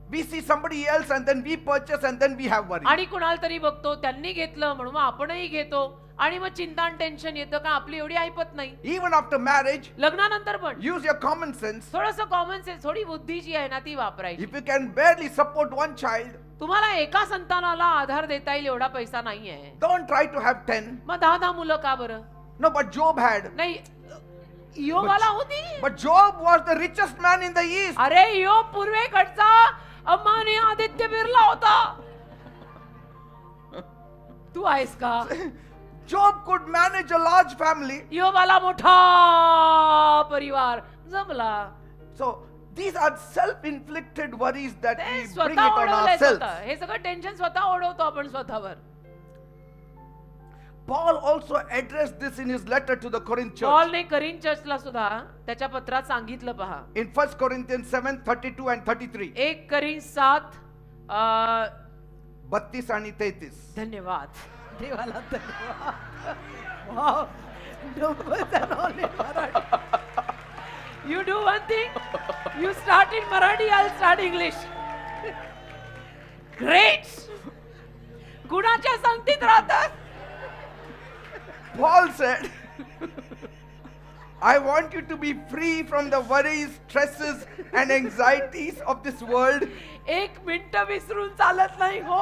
we see somebody else and then we purchase and then we have worry. आणि कुणाला तरी बघतो त्यांनी घेतलं म्हणून मग आपणही घेतो आणि मग चिंता आणि टेन्शन येतं का आपली एवढी ऐपत नाही. Even after marriage, लग्नानंतर पण use your common sense. थोडंसं कॉमन सेन्स, थोडी बुद्धी जी आहे ना ती वापरायची. If you can barely support one child, तुम्हाला एका संतानाला आधार देता येईल एवढा पैसा नाहीये, don't try to have 10. मग 10 मुलं का बरं? No, but Job had. नाही, योबाला होती. But Job was the richest man in the east. अरे योब पूर्वेकडचा अंबानी आदित्य बिर्ला होता. तू आहेस का? Job could manage a large family. योबाला मोठा परिवार जमला. So these are self-inflicted worries that ते we bring it स्वतः on ओढवलंय ourselves. स्वतः. हे सगळं टेन्शन स्वतः ओढवतो आपण स्वतःवर. Paul also addressed this in his letter to the Corinth church. पॉलने करिन चर्चला सुद्धा त्याच्या पत्रात सांगितलं पहा. In 1 Corinthians 7:32 and 33. 1 करिन 7 32 आणि 33. धन्यवाद. देवाला धन्यवाद. Wow. numbers and all in Marathi. You do one thing. You start in Marathi, I'll start English. Great. गुणाच्या संगतीत राहतात. Paul said, I want you to be free from the worries, stresses and anxieties of this world. एक minute विसरून चालत नाही हो.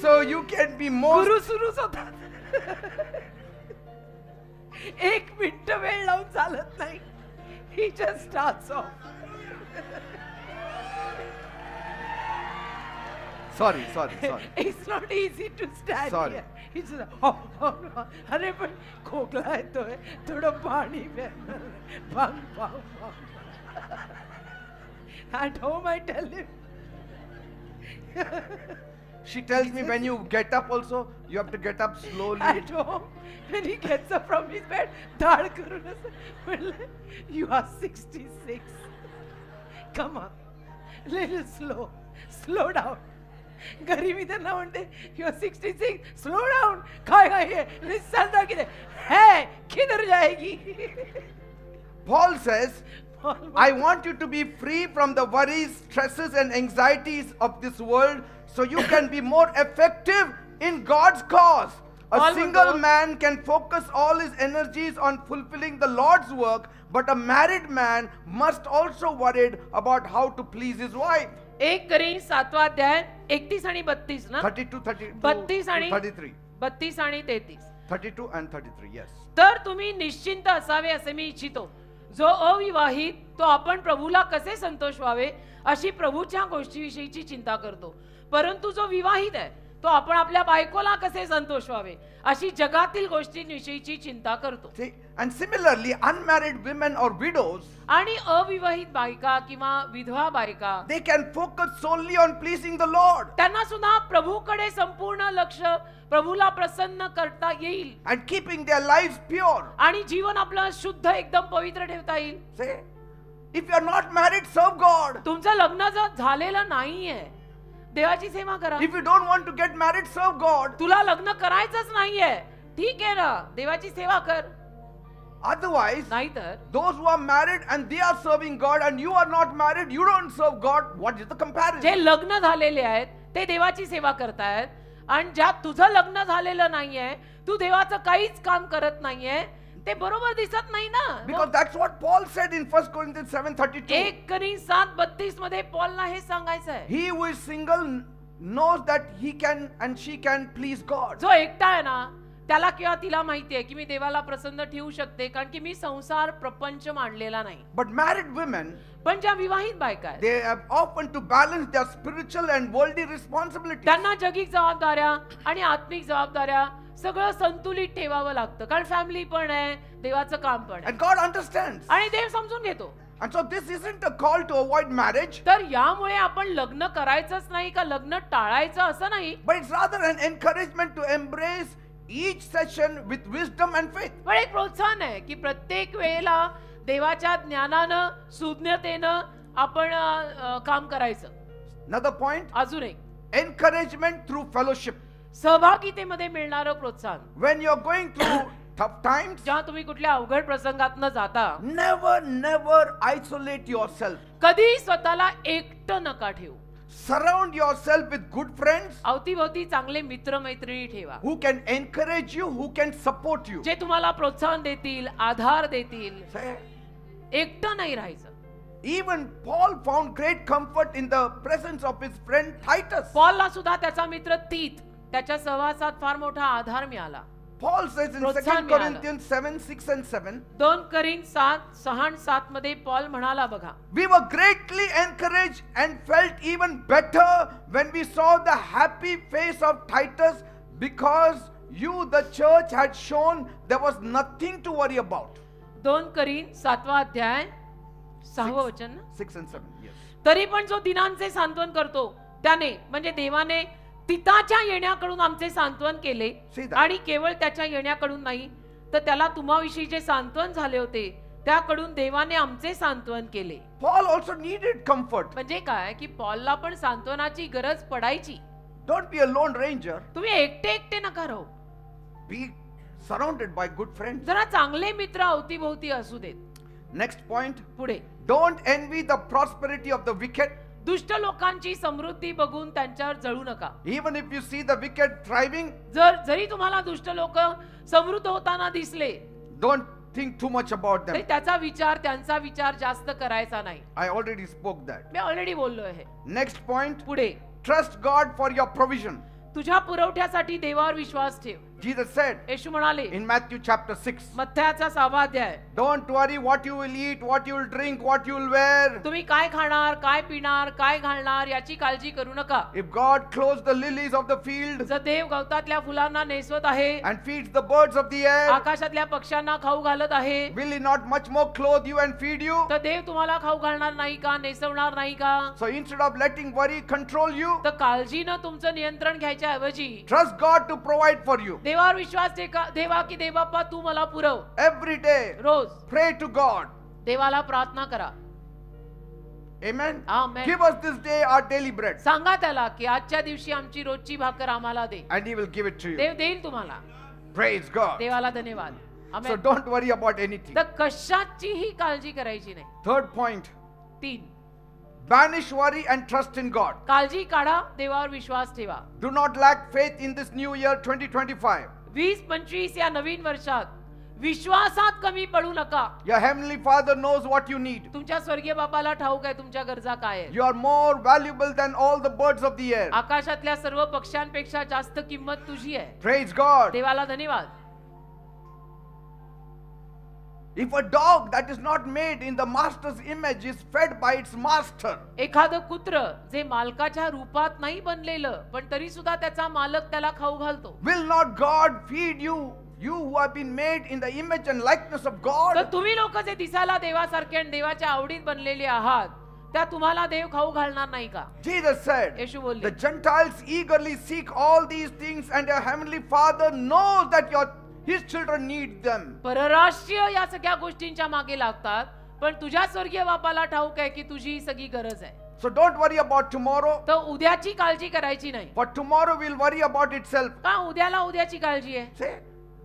So you can be more. गुरु सुरूच होता. एक minute वेळ लावून चालत नाही. He just starts off. Sorry. It's not easy to stand Sorry. here. It's अरे पण खोकला येतोय, थोडं पाणी प्या. भांग. At home I tell him. She tells me when you get up also, you have to get up slowly. At home, when he gets up from his bed, धाड करून असं म्हणलं, you are 66. Come on, little slow down. घरी मी त्यांना म्हणते, you are 66, slow down. काय आहे? निस्संदा किती? है, किधर जाएगी? Paul says, I want you to be free from the worries, stresses, and anxieties of this world so you can be more effective in God's cause. A Paul single म्हणतो, man can focus all his energies on fulfilling the Lord's work, but a married man must also worried about how to please his wife. 1 करी 7 अध्याय 31 आणि 32 ना? 32, 32 आणि 33. 32 आणि 33. 32 and 33, yes. तर तुम्ही निश्चिंत असावे असे मी इच्छितो. जो अविवाहित तो आपण प्रभूला कसे संतोष व्हावे अशी प्रभूच्या गोष्टीविषयीची चिंता करतो. परंतु जो विवाहित आहे तो आपण आपल्या बायकोला कसे संतोष व्हावे अशी जगातील गोष्टींविषयीची चिंता करतो. See, and similarly, unmarried women or widows, आणि अविवाहित बायका किंवा विधवा बायका they can focus solely on pleasing the Lord त्यांना सुद्धा प्रभूकडे संपूर्ण लक्ष प्रभूला प्रसन्न करता येईल and keeping their lives pure. आणि जीवन आपलं शुद्ध एकदम पवित्र ठेवता येईल. Say, if you are not married, serve God. तुमचं लग्न जर झालेलं नाहीये, देवाची सेवा करा. If you don't want to get married, serve God. तुला लग्न करायचंच नाहीये, ठीक आहे ना, देवाची सेवा कर. Otherwise, नाहीतर those who are married and they are serving God and you are not married, you don't serve God. What is the जे comparison? लग्न झालेले आहेत ते देवाची सेवा करतायत आणि ज्यात तुझं लग्न झालेलं नाहीये, तू देवाचं काहीच काम करत नाहीये, ते बरोबर दिसत नाही ना. Because that's what Paul said in 1 Corinthians 7:32. 1 करी 7:32 मध्ये पॉलला हे सांगायचं आहे. He who is single knows that he can and she can please God. जो एकटा आहे ना, त्याला किंवा तिला माहिती आहे की मी देवाला प्रसन्न ठेवू शकते, कारण की मी संसार प्रपंच मांडलेला नाही. But married women, पण ज्या विवाहित बायका आहेत they have often to balance their spiritual and worldly responsibilities. त्यांना जगिक जबाबदाऱ्या आणि आत्मिक जबाबदाऱ्या सगळं संतुलित ठेवावं लागतं, कारण फॅमिली पण आहे, देवाचं काम पण आहे And God understands. आणि देव समजून घेतो. And so this isn't a call to avoid marriage, तर यामुळे आपण लग्न करायचंच नाही का लग्न टाळायचं असं नाही, but it's rather an encouragement to embrace each session with wisdom and faith. पण एक प्रोत्साहन आहे की प्रत्येक वेळेला देवाच्या ज्ञानानं सुज्ञतेनं आपण काम करायचं. Another point, अजून एक encouragement through fellowship. सहभागितेमध्ये मिळणारं प्रोत्साहन. When you're going through tough times, जेव्हा तुम्ही कुठल्या अवघड प्रसंगातनं जाता, never isolate yourself. कधी स्वतःला एकटं नका ठेवू. Surround yourself with good friends अवतीभोवती चांगले मित्र मैत्रिणी ठेवा, who can encourage you, who can support you. जे तुम्हाला प्रोत्साहन देतील, आधार देतील. Say, एकटं नाही राहायचं. even Paul found great comfort in the presence of his friend Titus. पॉलला सुद्धा त्याचा मित्र तीत त्याच्या सहवासात फार मोठा आधार मिळाला. Paul says in प्रोत्साहन 2 मिळालं. Corinthians 7:6 and 7, 2 करीन 6 आणि 7 मध्ये पॉल म्हणाला बघा, we were greatly encouraged and felt even better when we saw the happy face of Titus, because you, the church, had shown there was nothing to worry about. 2 करीन 7 अध्याय 6 वचन ना. 6 and 7, yes. तरी पण जो दिनांचे सांत्वन करतो त्याने म्हणजे देवाने तिताच्या येण्याकडून आमचे सांत्वन केले See that. आणि केवळ त्याच्या येण्याकडून नाही तर त्याला तुम्हाविषयी जे सांत्वन झाले होते त्याकडून देवाने आमचे सांत्वन केले. Paul also needed comfort. म्हणजे काय की पॉलला पण सांत्वनाची गरज पडायची. Don't be a lone ranger. तुम्ही एकटे एकटे नका राहू, Be surrounded by good friends. जरा चांगले मित्र अवतीभोवती असू देत. Next point, पुढे don't envy the prosperity of the wicked. दुष्ट लोकांची समृद्धी बघून त्यांच्यावर जळू नका. Even if you see the wicked thriving, जरी तुम्हाला दुष्ट लोक समृद्ध होताना दिसले don't think too much about तरी them. त्यांचा विचार जास्त करायचा नाही. I already spoke that. Me already बोललो आहे. Next point, पुढे trust God for your provision. तुझ्या पुरवठ्यासाठी देवावर विश्वास ठेव. Jesus said येशू म्हणाले in Matthew chapter 6, मत्थ्याचा 6वा अध्याय, don't worry what you will eat, what you will drink, what you will wear. तुम्ही काय खाणार, काय पिणार, काय घालणार याची काळजी करू नका. If God clothes the lilies of the field जर देव गवतातल्या फुलांना नेसवत आहे, and feeds the birds of the air, आकाशातल्या पक्ष्यांना खाऊ घालत आहे, will He not much more clothe you and feed you? तर देव तुम्हाला खाऊ घालणार नाही का, नेसवणार नाही का? So instead of letting worry control you, तर काळजीनं तुमचं नियंत्रण घ्यायच्या ऐवजी trust God to provide for you. देवावर विश्वास देवा की देवबाप्पा तू मला पुरव. Every day, rose pray to God. देवाला प्रार्थना करा. Amen. Amen. Give us this day our daily bread, सांगा त्याला की आजच्या दिवशी आमची रोजची भाकर आम्हाला दे. and He will give it to you. देव देईल तुम्हाला. Praise God. देवाला धन्यवाद. So amen. don't worry about anything. तर कशाचीही काळजी करायची नाही. Third point, 3, banish worry and trust in God. काळजी काढा, देवावर विश्वास ठेवा. Do not lack faith in this new year 2025. 2025 या नवीन वर्षात विश्वासात कमी पडू नका. Your heavenly Father knows what you need. तुमच्या स्वर्गीय बापाला ठाऊक आहे तुमच्या गरजा काय आहेत. You are more valuable than all the birds of the air. आकाशातल्या सर्व पक्ष्यांपेक्षा जास्त किंमत तुझी आहे. Praise God. देवाला धन्यवाद. If a dog that is not made in the master's image is fed by its master, एखादं कुत्र जे मालकाच्या रूपात नाही बनलेलं पण तरी सुद्धा त्याचा मालक त्याला खाऊ घालतो, will not God feed you? You who have been made in the image and likeness of तर God. तुम्ही लोक जे दिसायला देवासारखे आणि देवाच्या आवडीत बनलेले आहात त्या तुम्हाला देव खाऊ घालणार नाही का? Jesus said, येशू बोलले, the Gentiles eagerly seek all these things, and your heavenly Father knows that His children need them. परराष्ट्रीय या सगळ्या गोष्टींच्या मागे लागतात पण तुझ्या स्वर्गीय बापाला ठाऊक आहे की तुझी ही सगळी गरज आहे. So don't worry about tomorrow, तर उद्याची काळजी करायची नाही. for tomorrow will worry about itself. का उद्याला उद्याची काळजी आहे. Say,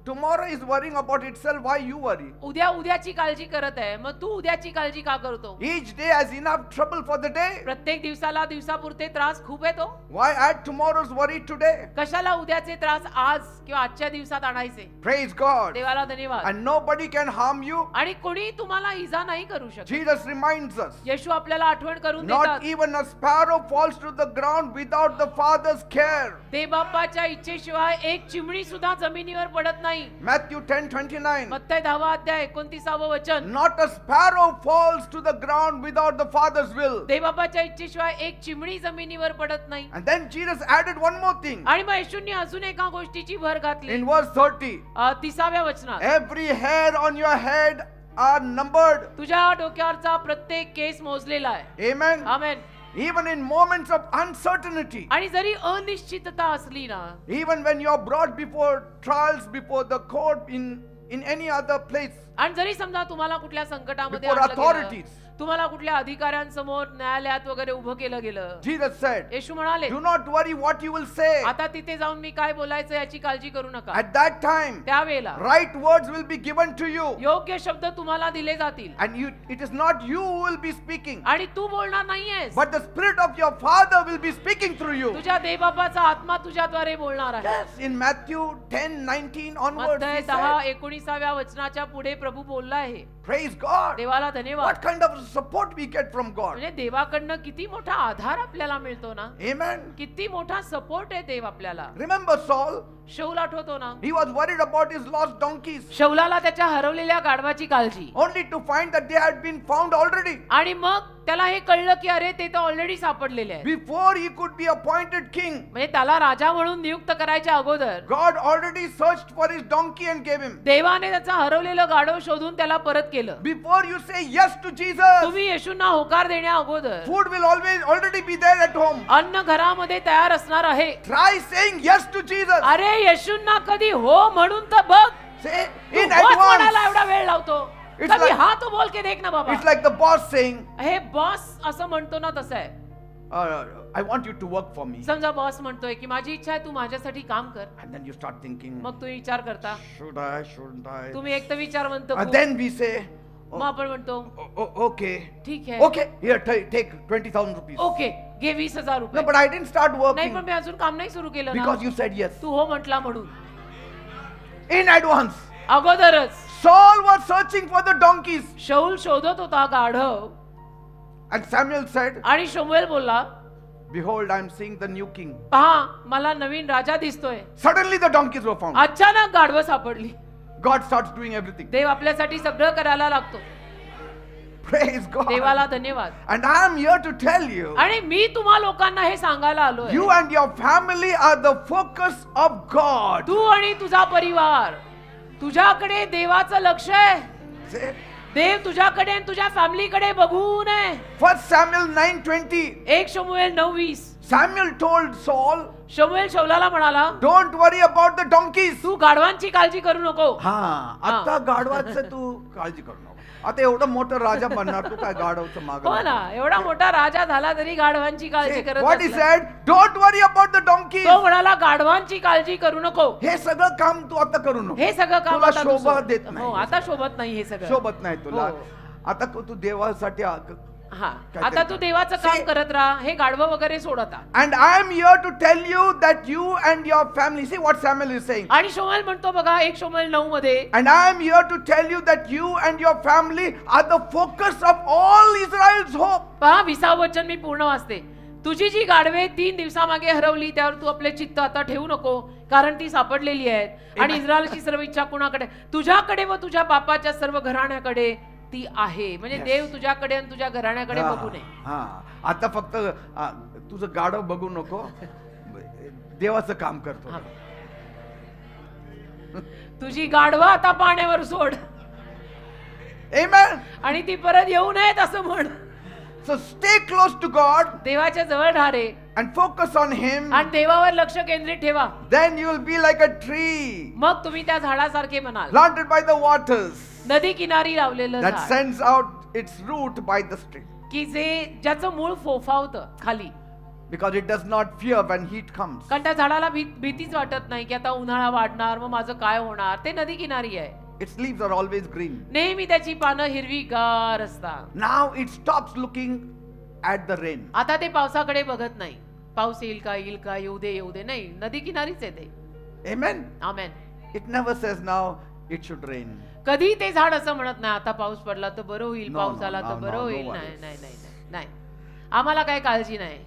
tomorrow is worrying about itself. Why you worry? उद्याची काळजी करत आहे मग तू उद्याची काळजी का करतो? Each day has enough trouble for the day. प्रत्येक दिवसापुरते त्रास खूप येतो. Why add tomorrow's worry today? कशाला उद्याचे त्रास आज किंवा आजच्या दिवसात आणायचे? Praise God. देवाला धन्यवाद. And nobody can harm you. आणि कोणी तुम्हाला इजा नाही करू शकत. Jesus reminds us, येशू आपल्याला आठवण करून not देतात, even a sparrow falls to the ground without the Father's care. देवबापाच्या इच्छेशिवाय एक चिमणी सुद्धा जमिनीवर पडत नाही. Matthew 10:29. मत्थय 10वा अध्याय 29वे वचन. Not a sparrow falls to the ground without the Father's will. देवबापाच्या इच्छेशिवाय एक चिमणी जमिनीवर पडत नाही. And then Jesus added one more thing. आणि मग येशूंनी अजून एका गोष्टीची भर घातली. In verse 30, 30व्या वचनात, every hair on your head are numbered. तुझ्या डोक्यावरचा प्रत्येक केस मोजलेला आहे. Amen. Amen. Even in moments of uncertainty, आणि जरी अनिश्चितता असली ना, even when you are brought before trials, before the court, in any other place, आणि जरी समजा तुम्हाला कुठल्या संकटामध्ये before आणलं गेलं, authorities, तुम्हाला कुठल्या अधिकाऱ्यांसमोर न्यायालयात वगैरे उभं केलं गेलं, Jesus said, येशू म्हणाले, do not worry what you will say. आता तिथे जाऊन मी काय बोलायचं याची काळजी करू नका. At that time, त्यावेळेला right words will be given to you. योग्य शब्द तुम्हाला दिले जातील. And it is not you who will be speaking, आणि तू बोलणार नाहीयेस, but the Spirit of your Father will be speaking through you. तुझ्या देवबापाचा आत्मा तुझ्याद्वारे बोलणार आहे. Yes, in Matthew 10:19 onwards, मत्थय he 10:19व्या वचनाच्या पुढे प्रभू बोलला आहे. praise God. देवाला धन्यवाद. What kind of support we get from God. म्हणजे देवाकडनं किती मोठा आधार आपल्याला मिळतो ना. Amen. किती मोठा सपोर्ट आहे देव आपल्याला. Remember Saul? शौल आठवतो ना, He was worried about his lost donkeys, शौलाला त्याच्या हरवलेल्या गाढवाची काळजी, only to find that they had been found already. आणि मग त्याला हे कळलं की अरे ते तर ऑलरेडी सापडलेले आहे. Before he could be appointed king, म्हणजे त्याला राजा म्हणून नियुक्त करायच्या अगोदर God already searched for his donkey and gave him. देवाने त्याचा हरवलेलं गाढव शोधून त्याला परत केलं. Before you say yes to Jesus, तुम्ही येशूंना होकार देण्या अगोदर food will already be there at home. अन्न घरामध्ये तयार असणार आहे. Try saying yes to Jesus. अरे येशूंना कधी हो म्हणून तर बघ. Say तू in होच म्हणायला advance. एवढा वेळ लावतो. It's कधी like- हा तो बोल के देख ना बाबा. It's like the boss saying, हे बॉस असं म्हणतो ना तसं आहे. I want you to work for me. समजा बॉस म्हणतोय की माझी इच्छा आहे तू माझ्यासाठी काम कर. And then you start thinking, मग तुम्ही विचार करता. shouldn't I? तुम्ही एक तर विचारवंत And then we say, मग आपण म्हणतो okay. ठीक आहे. Okay, here, take 20,000 rupees. Okay घे 20,000 No, रुपये. but I didn't start नाही working पण मी अजून काम नाही सुरू केलं ना. because you said yes. तू हो म्हटला म्हणून. In advance. अगोदरच Saul was searching for the donkeys. शौल शोधत होता गाढव And Samuel said, आणि शमूएल बोलला Behold, I am seeing the new king. पहा मला नवीन राजा दिसतोय. Suddenly the donkeys were found. अचानक गाढवं सापडली. God starts doing everything. देव आपल्यासाठी सगळं करायला लागतो. Praise God. देवाला धन्यवाद. And I am here to tell you, आणि मी तुम्हा लोकांना हे सांगायला आलोय. you and your family are the focus of God. तू आणि तुझा परिवार, तुझ्याकडे देवाचं लक्ष आहे. Say, देव तुझ्याकडे आणि तुझ्या फॅमिलीकडे बघू नये. 1 Samuel 9:20. 1 शमूएल 9:20. Samuel told Saul, शमूएल शौलाला म्हणाला, don't worry about the donkeys. तू गाढवांची काळजी करू नको. आता गाढवाचं तू काळजी करू नको. आता एवढा मोठा राजा बनणार, तू काय गाढवचं माग. हो ना, एवढा मोठा राजा झाला तरी गाढवांची काळजी करत What he असला. said, don't worry about the donkeys. तो म्हणाला गाढवांची काळजी करू नको. हे सगळं काम तू आता करू नको. हे सगळं काम तुला आता तू शोभा सोड. देत नाही. हो, आता शोभत नाही हे सगळं. शोभत नाही तुला. हो. आता तू देवासाठी हा, आता तू देवाचं काम करत राहा. हे गाढवं वगैरे सोड आता. And I am here to tell you that you and your family, see what Samuel is saying. आणि शमूएल म्हणतो बघा 1 शमूएल 9 मध्ये, And I am here to tell you that you and your family are the focus of all Israel's hope. पहा 20 वचन मी पूर्ण वाचते. तुझी जी गाढवे 3 दिवसामागे हरवली त्यावर तू आपले चित्त आता ठेवू नको, कारण ती सापडलेली आहेत आणि इस्रायलची सर्व इच्छा कुणाकडे? तुझ्याकडे व तुझ्या बापाच्या सर्व घराण्याकडे ती आहे. म्हणजे देव तुझ्याकडे आणि तुझ्या घराण्याकडे बघू नये. आता फक्त तुझं गाढव बघू नको, देवाचं काम करतो. तुझी गाढवा आता पाण्यावर सोड. Amen. आणि ती परत येऊ नयेत असं म्हण. So stay close to God देवाच्या जवळ राहा रे and focus on Him. आणि देवावर लक्ष केंद्रित ठेवा. Then you will be like a tree मग तुम्ही त्या झाडासारखे म्हणाल, planted by the waters नदी किनारी लावलेलं that झाड, sends out its root by the stream. की जे ज्याचं मूळ फोफावतं खाली. Because it does not fear when heat comes. कारण त्या झाडाला भीतीच वाटत नाही की आता उन्हाळा वाढणार, मग माझं काय होणार. ते नदी किनारी आहे. Its leaves are always green. नेहमी त्याची पानं हिरवीगार असतात. Now it stops looking at the rain. आता ते पावसाकडे बघत नाही. पाऊस येईल का येऊ दे नाही. नदी किनारीच आहे ते. Amen. Amen. It never says now it should rain. कधी ते झाड असं म्हणत नाही आता पाऊस पडला तर बरं होईल, No, पाऊस आला no, तर no, बरं no, होईल. no नाही worries. नाही नाही नाही नाही. आम्हाला काही काळजी नाही.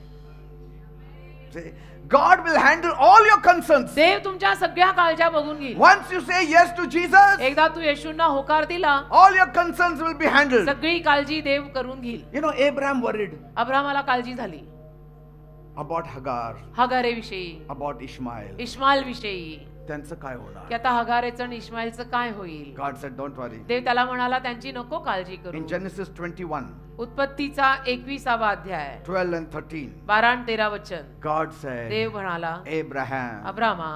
Say, God will handle all your concerns. देव तुमच्या सगळ्या काळज्या बघून घेईल. Once you say yes to Jesus, एकदा तू येशूंना होकार दिला, all your concerns will be handled. सगळी काळजी देव करून घेईल. You know, Abraham worried अब्रामाला काळजी झाली about Hagar, हगारे विषयी, about Ishmael. इश्माईल विषयी, त्यांचं काय होणार? की आता हगारेचं आणि इश्माईलचं काय होईल. God said, don't worry. देव त्याला म्हणाला त्यांची नको काळजी करू. In Genesis 21, उत्पत्तीचा 21वा अध्याय 12 and 13, 12 आणि 13 वचन, God said, देव म्हणाला Abraham, Abrama,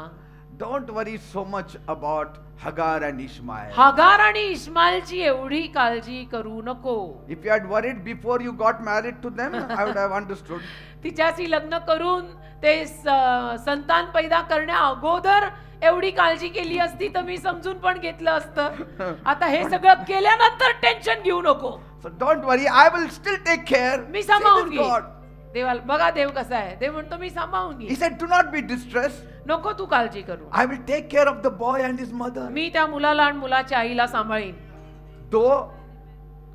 don't worry so much about Hagar and Ishmael. हगार आणि इश्माईलची एवढी काळजी करू नको. If you had worried before you got married to them, I would have understood. तिच्याशी लग्न करून ते संतान पैदा करण्या अगोदर एवढी काळजी केली असती तर मी समजून पण घेतलं असतं. आता हे सगळं केल्यानंतर टेन्शन घेऊ नको. So don't worry, I will still take care. Me Say सांभाळून with घे. God. देवाला बघा देव कसा आहे. देव म्हणतो मी सांभाळून He घे, said, do not be distressed. नको तू काळजी करू. I will take care of the boy and his mother. मी त्या मुलाला आणि मुलाच्या आईला सांभाळीन. Though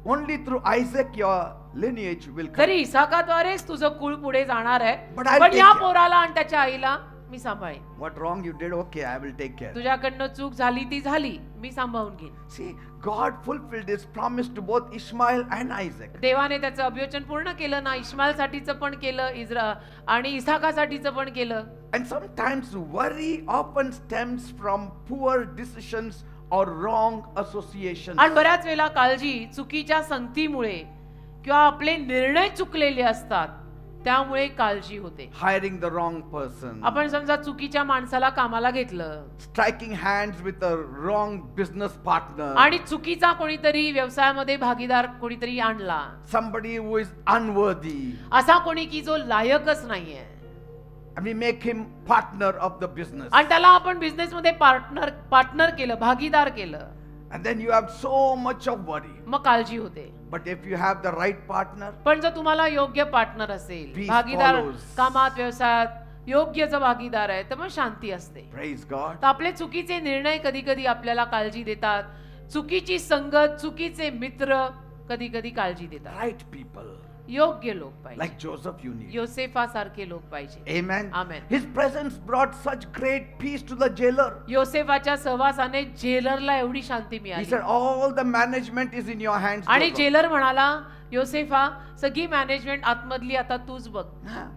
only through Isaac your lineage will come. तरी इसाकाद्वारेच तुझं कुळ पुढे जाणार आहे, But I'll पण take या care. पोराला आणि त्याच्या आईला मी सांभाळीन. What wrong you did, okay, I will take care. तुझ्याकडनं चूक झाली ती झाली, मी सांभाळून घेईन. See, God fulfilled His promise to both Ishmael and Isaac. देवाने त्याचं अभिवचन पूर्ण केलं ना. इश्माईलसाठीचं पण केलं आणि इसाकासाठीचं पण केलं. And sometimes worry often stems from poor decisions or wrong associations. आणि बऱ्याच वेळेला काळजी चुकीच्या संगतीमुळे किंवा आपले निर्णय चुकलेले असतात, त्यामुळे काळजी होते. Hiring the wrong person. आपण समजा चुकीच्या माणसाला कामाला घेतलं Striking hands with a wrong business partner. आणि चुकीचा कोणीतरी व्यवसायामध्ये भागीदार कोणीतरी आणला, Somebody who is unworthy. असा कोणी की जो लायकच नाहीये, And we make him partner of the business. आणि त्याला आपण बिझनेस मध्ये पार्टनर केलं, भागीदार केलं. And then you have so much of worry. मग काळजी होते. But if you have the right partner, पण जर तुम्हाला योग्य पार्टनर असेल, Peace भागीदार follows. कामात व्यवसायात योग्य जर भागीदार आहे तर मग शांती असते. praise God. तर आपले चुकीचे निर्णय कधी कधी आपल्याला काळजी देतात. चुकीची संगत, चुकीचे मित्र कधी कधी काळजी देतात. Right people. योग्य लोक पाहिजे. Like Joseph you need. योसेफासारखे लोक पाहिजे. Amen. Amen. His presence brought such great peace to the jailer. योसेफाच्या सहवासाने जेलरला एवढी शांती He मिळाली. said, all the management is in your hands. आणि Joseph." जेलर म्हणाला, योसेफा सगळी मॅनेजमेंट आतमधली आता तूच बघ.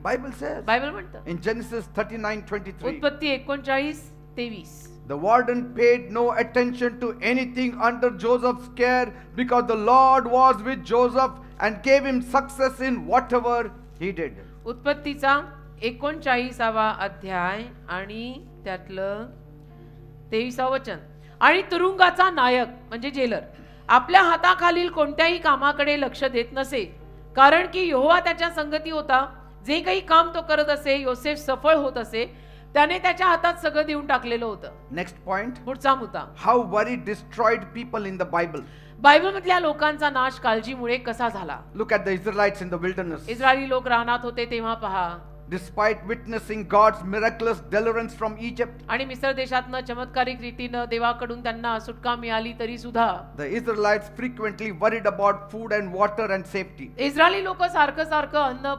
Bible says बायबल म्हणतं in Genesis 39:23. उत्पत्ती 39:23. The warden paid no attention to anything under Joseph's care because the Lord was with Joseph and gave him success in whatever he did. उत्पत्तीचा 39वा अध्याय आणि त्यातलं 23वा वचन. आणि तुरुंगाचा नायक म्हणजे जेलर आपल्या हाताखालील कोणत्याही कामाकडे लक्ष देत नसे, कारण की यहोवा त्याच्या संगती होता. जे काही काम तो करत असे, योसेफ सफळ होत असे. त्याने त्याच्या हातात सगळं देऊन टाकलेलं होतं. Next point. पुढचा मुद्दा, How worry destroyed people in the Bible. Bible मधल्या लोकांचा नाश काळजीमुळे कसा झाला. Look at the Israelites in the wilderness. Israeli लोक रानात होते तेव्हा पहा. Despite witnessing God's miraculous deliverance from Egypt, आणि मिस्र देशातनं चमत्कारिक रीतीनं देवाकडून त्यांना सुटका मिळाली तरी सुद्धा the Israelites frequently worried about food and water and safety. Israeli लोक सारखं सारखं अन्न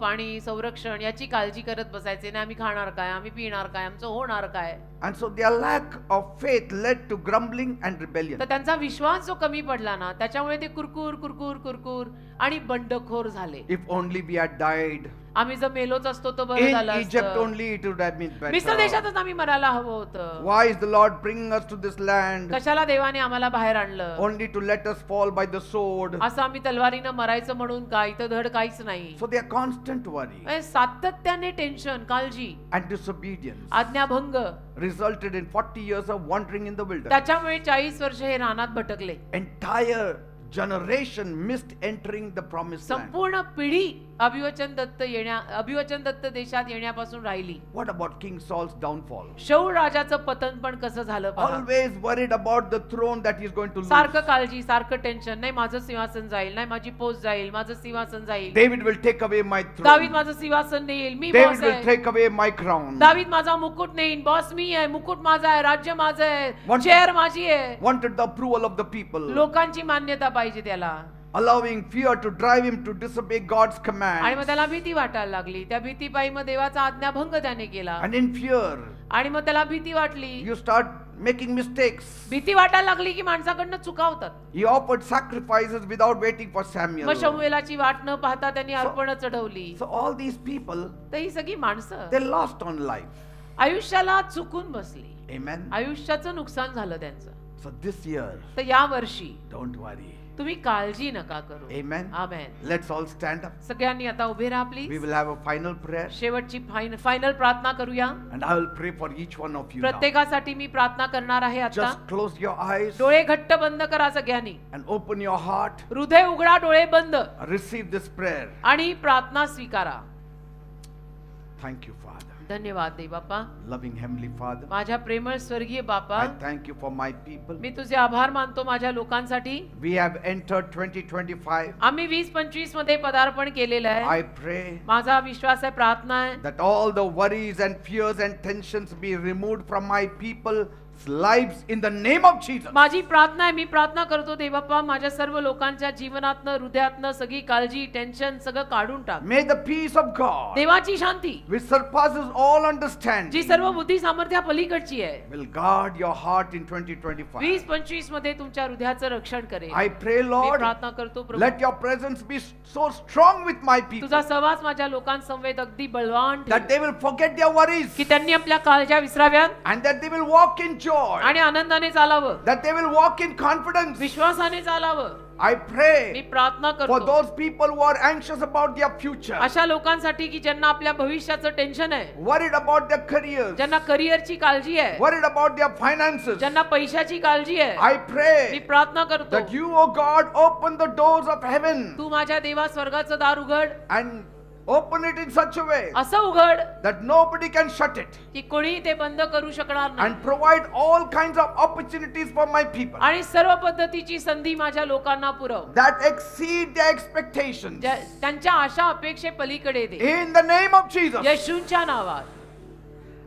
पाणी संरक्षण याची काळजी करत बसायचे. नाही आम्ही खाणार काय, आम्ही पिणार काय, आमचं होणार काय. And so their lack of faith led to grumbling and rebellion. तर त्यांचा विश्वास जो कमी पडला ना, त्याच्यामुळे ते कुरकुर आणि बंडखोर झाले. If only we had died आम्ही जर मेलोच असतो तर बरं in झालं Egypt, असतं. only it would have been मिस्र better. देशातच आम्ही मरायला हवं होतं. Why is the Lord bringing us to this land कशाला देवाने आम्हाला बाहेर आणलं. only to let us fall by the sword? असं आम्ही तलवारीनं मरायचं म्हणून काय, इथं धड काहीच नाही. So their constant worry सातत्याने टेन्शन, काळजी, and disobedience आज्ञाभंग, resulted in 40 years of wandering in the wilderness. त्याच्यामुळे 40 वर्ष हे रानात भटकले. Entire generation missed entering the promised land. संपूर्ण पिढी अभिवचन दत्त देशात येण्यापासून राहिली. What about King Saul's downfall? शौल राजाचं पतन पण कसं झालं पहा. Always worried about the throne that he's going to lose. सारखं काळजी, सारखं टेन्शन, नाही माझं सिंहासन जाईल, नाही माझी पोस्ट जाईल, माझं सिंहासन जाईल. David will take away my throne. दावीद माझं सिंहासन नेईल, मी David बॉस will आहे. take away my crown. दावीद माझा मुकुट नेईल, बॉस मी आहे, मुकुट माझा आहे, राज्य माझं आहे, चेअर माझी आहे. Wanted the approval of the people. लोकांची मान्यता पाहिजे त्याला. Allowing fear to drive him to disobey God's आणि command. मग त्याला भीती वाटायला लागली. त्या भीतीपायी मग देवाचा आज्ञाभंग त्याने केला. And in fear, आणि मग त्याला भीती वाटली, you start making mistakes. भीती वाटायला लागली की माणसाकडनं चुका होतात. He offered sacrifices without waiting for Samuel. मग शमूएलाची वाट न पाहता त्यांनी अर्पण चढवली. So all these people, तर ही सगळी माणसं they lost on life. आयुष्याला चुकून बसली. Amen. आयुष्याचं नुकसान झालं त्यांचं. So this year, तर या वर्षी don't worry. तुम्ही काळजी नका करू. Amen. Amen. Let's all stand up. सगळ्यांनी आता उभे राहा We please. will have a final prayer. शेवटची फायनल प्रार्थना करूया. And I will pray for each one of you now. प्रत्येकासाठी मी प्रार्थना करणार आहे आता. Just close your eyes डोळे घट्ट बंद करा सगळ्यांनी. and open your heart. हृदय उघडा, डोळे बंद Receive this prayer. आणि प्रार्थना स्वीकारा. Thank you, Father. धन्यवाद दे बाप्पा. Loving Heavenly Father, माझ्या प्रेमळ स्वर्गीय बापा, I thank you for my people. मी तुझे आभार मानतो माझ्या लोकांसाठी. We have entered 2025. आम्ही 2025 मध्ये पदार्पण केलेलं आहे. I pray माझा विश्वास आहे, प्रार्थना आहे, that all the worries and fears and tensions be removed from my people's lives in the name of Jesus. माझी प्रार्थना आहे, मी प्रार्थना करतो देवबाप्पा, माझ्या सर्व लोकांच्या जीवनातनं, हृदयातनं सगळी काळजी, टेन्शन सगळं काढून टाक. May the peace of God, देवाची शांती which surpasses all G understanding, सर्व बुद्धी सामर्थ्या पलीकडची आहे, will guard your heart in 2025. 2025 मध्ये तुमच्या हृदयाचं रक्षण करेल. I pray, मी Lord, प्रार्थना करतो प्रभू, let your presence be so strong with my people तुझा सहवास माझ्या लोकांसमवेत अगदी बलवान that ठेव, they will forget their worries की त्यांनी आपल्या काळज्या विसराव्यात and that they will walk in joy, आणि आनंदाने चालावं, that they will walk in confidence. विश्वासाने चालावं. I मी pray प्रार्थना for करतो those people who are anxious about their future, अशा लोकांसाठी की ज्यांना आपल्या भविष्याचं टेन्शन आहे, worried about their careers, ज्यांना करिअरची काळजी आहे, worried about their finances. ज्यांना पैशाची काळजी आहे. I मी pray प्रार्थना करतो, that you, O God, open the doors of heaven तू माझ्या देवा स्वर्गाचं दार उघड, and open it in such a way असं उघड that nobody can shut it, की कोणी ते बंद करू शकणार नाही. and provide all kinds of opportunities for my people आणि सर्व पद्धतीची संधी माझ्या लोकांना पुरव, that exceed their expectations. त्यांच्या आशा अपेक्षे पलीकडे दे. In the name of Jesus, येशूंच्या नावात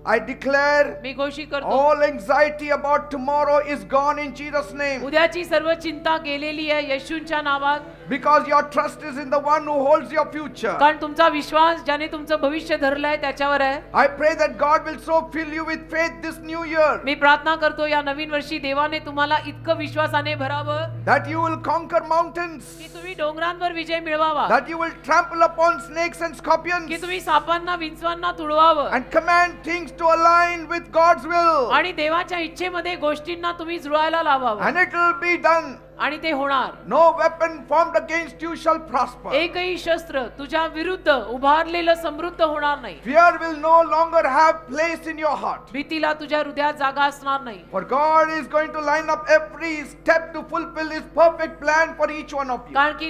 I declare मी घोषित करतो, all anxiety about tomorrow is gone in Jesus' name. उद्याची सर्व चिंता गेलेली आहे येशूंच्या नावात. Because your trust is in the one who holds your future. कारण तुमचा विश्वास ज्याने तुमचं भविष्य धरलंय त्याच्यावर आहे. I pray that God will so fill you with faith this new year मी प्रार्थना करतो या नवीन वर्षी देवाने तुम्हाला इतकं विश्वासाने भरावं that you will conquer mountains, की तुम्ही डोंगरांवर विजय मिळवावा, that you will trample upon snakes and scorpions की तुम्ही सापांना विंचवांना तुडवावं and command things to align with God's will. आणि देवाच्या इच्छेमध्ये गोष्टींना तुम्ही जुळायला लावावं And it will be done. आणि ते होणार. No weapon formed against you shall prosper. एकही शस्त्र तुझ्या विरुद्ध उभारलेलं समृद्ध होणार नाही. Fear will no longer have place in your heart. भीतीला तुझ्या हृदयात जागा असणार नाही. For God is going to line up every step to fulfill His perfect plan for each one of you. कारण की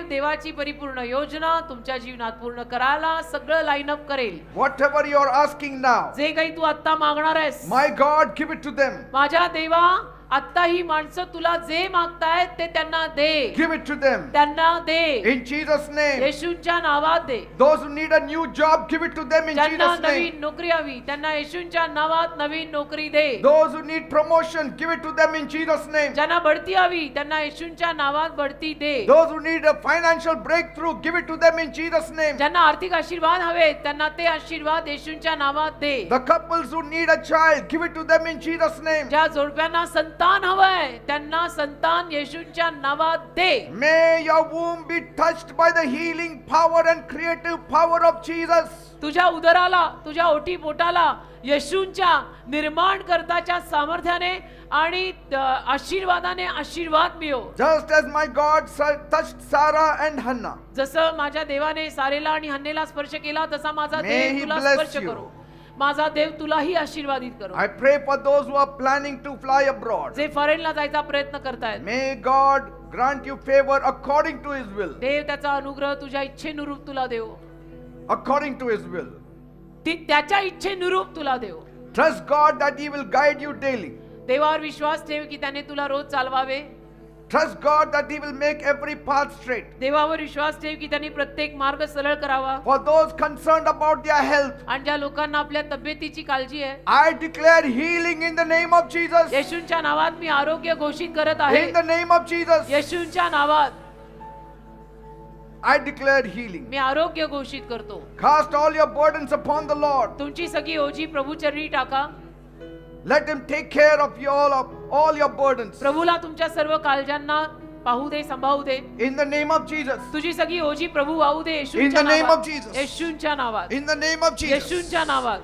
देवाची परिपूर्ण योजना तुमच्या जीवनात पूर्ण करायला सगळं लाईन अप करेल. Whatever you are asking now, जे काही तू आता मागणार आहेस, my God, give it to them. माझ्या देवा आता ही माणसं तुला जे मागतायत ते त्यांना दे. Give it to them. त्यांना दे. In Jesus' name. येशूंच्या नावात दे. Those who need a new job, give it to them in ज्यांना Jesus' name. नवीन नोकरी हवी त्यांना येशूंच्या नावात नवीन नोकरी दे. Those who need promotion, give it to them in Jesus' name. ज्यांना बढती हवी त्यांना येशूंच्या नावात बढती दे. Those who need a financial breakthrough, give it to them in Jesus' name. ज्यांना आर्थिक आशीर्वाद हवेत त्यांना ते आशीर्वाद येशूंच्या नावात दे. The couples who need a child, give it to them in Jesus' name. ज्या जोडप्यांना संतान हवंय त्यांना संतान येशूंच्या नावात दे. May your womb be touched by the healing power and creative power of Jesus. तुझ्या उदराला तुझ्या ओटी पोटाला येशूंच्या निर्माण करताच्या सामर्थ्याने आणि आशीर्वादाने आशीर्वाद मिळो. Just as my God touched Sarah and Hannah. जसं माझ्या देवाने सारेला आणि हन्नेला स्पर्श केला तसा माझा May देव he तुला bless स्पर्श you. करो. माझा देव तुलाही आशीर्वादित करो. I pray for those who are planning to fly abroad. जे फॉरेनला जायचा प्रयत्न करतायत May God grant you favor according to His will. देव त्याचा अनुग्रह तुझ्या इच्छेनुरूप तुला देव. According to His will. ती त्याच्या इच्छेनुरूप तुला देव. Trust God that He will guide you daily. देवावर विश्वास ठेव की त्याने तुला रोज चालवावे. Trust God that He will make every path straight. देवावर विश्वास ठेव की त्यांनी प्रत्येक मार्ग सरळ करावा. For those concerned about their health, आणि ज्या लोकांना आपल्या तब्येतीची काळजी आहे, I declare healing in the name of Jesus. येशूंच्या नावात मी आरोग्य घोषित करत आहे. In the name of Jesus, येशूंच्या नावात I declare healing. मी आरोग्य घोषित करतो. Cast all your burdens upon the Lord. तुमची सगळी ओझी प्रभू चरणी टाका. Let Him take care of all your burdens. प्रभूला तुमच्या सर्व काळजांना पाहू दे, सांभाळू दे. In the name of Jesus. तुझी सगळी ओझी प्रभू वाहू दे. In येशूंच्या the name of नावात. Jesus. येशूंच्या नावात. In the name of Jesus. येशूंच्या नावात.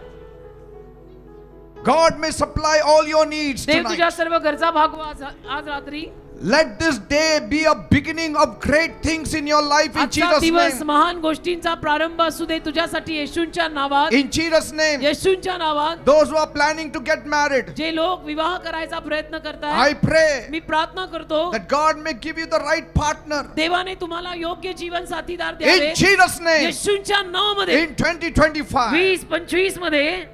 God may supply all your needs देव तुझ्या tonight. सर्व गरजा भागवा आज रात्री. Let this day be a beginning of great things in your life in आजचा Jesus' दिवस name. महान गोष्टींचा प्रारंभ असू दे तुझ्यासाठी येशूंच्या नावात. In Jesus' name. येशूंच्या नावात. Those who are planning to get married, जे लोक विवाह करायचा प्रयत्न करतात, I pray मी प्रार्थना करतो that God may give you the right partner. देवाने तुम्हाला योग्य जीवन साथीदार द्यावे. In Jesus' name. येशूंच्या नावामध्ये. In 2025. 2025 मध्ये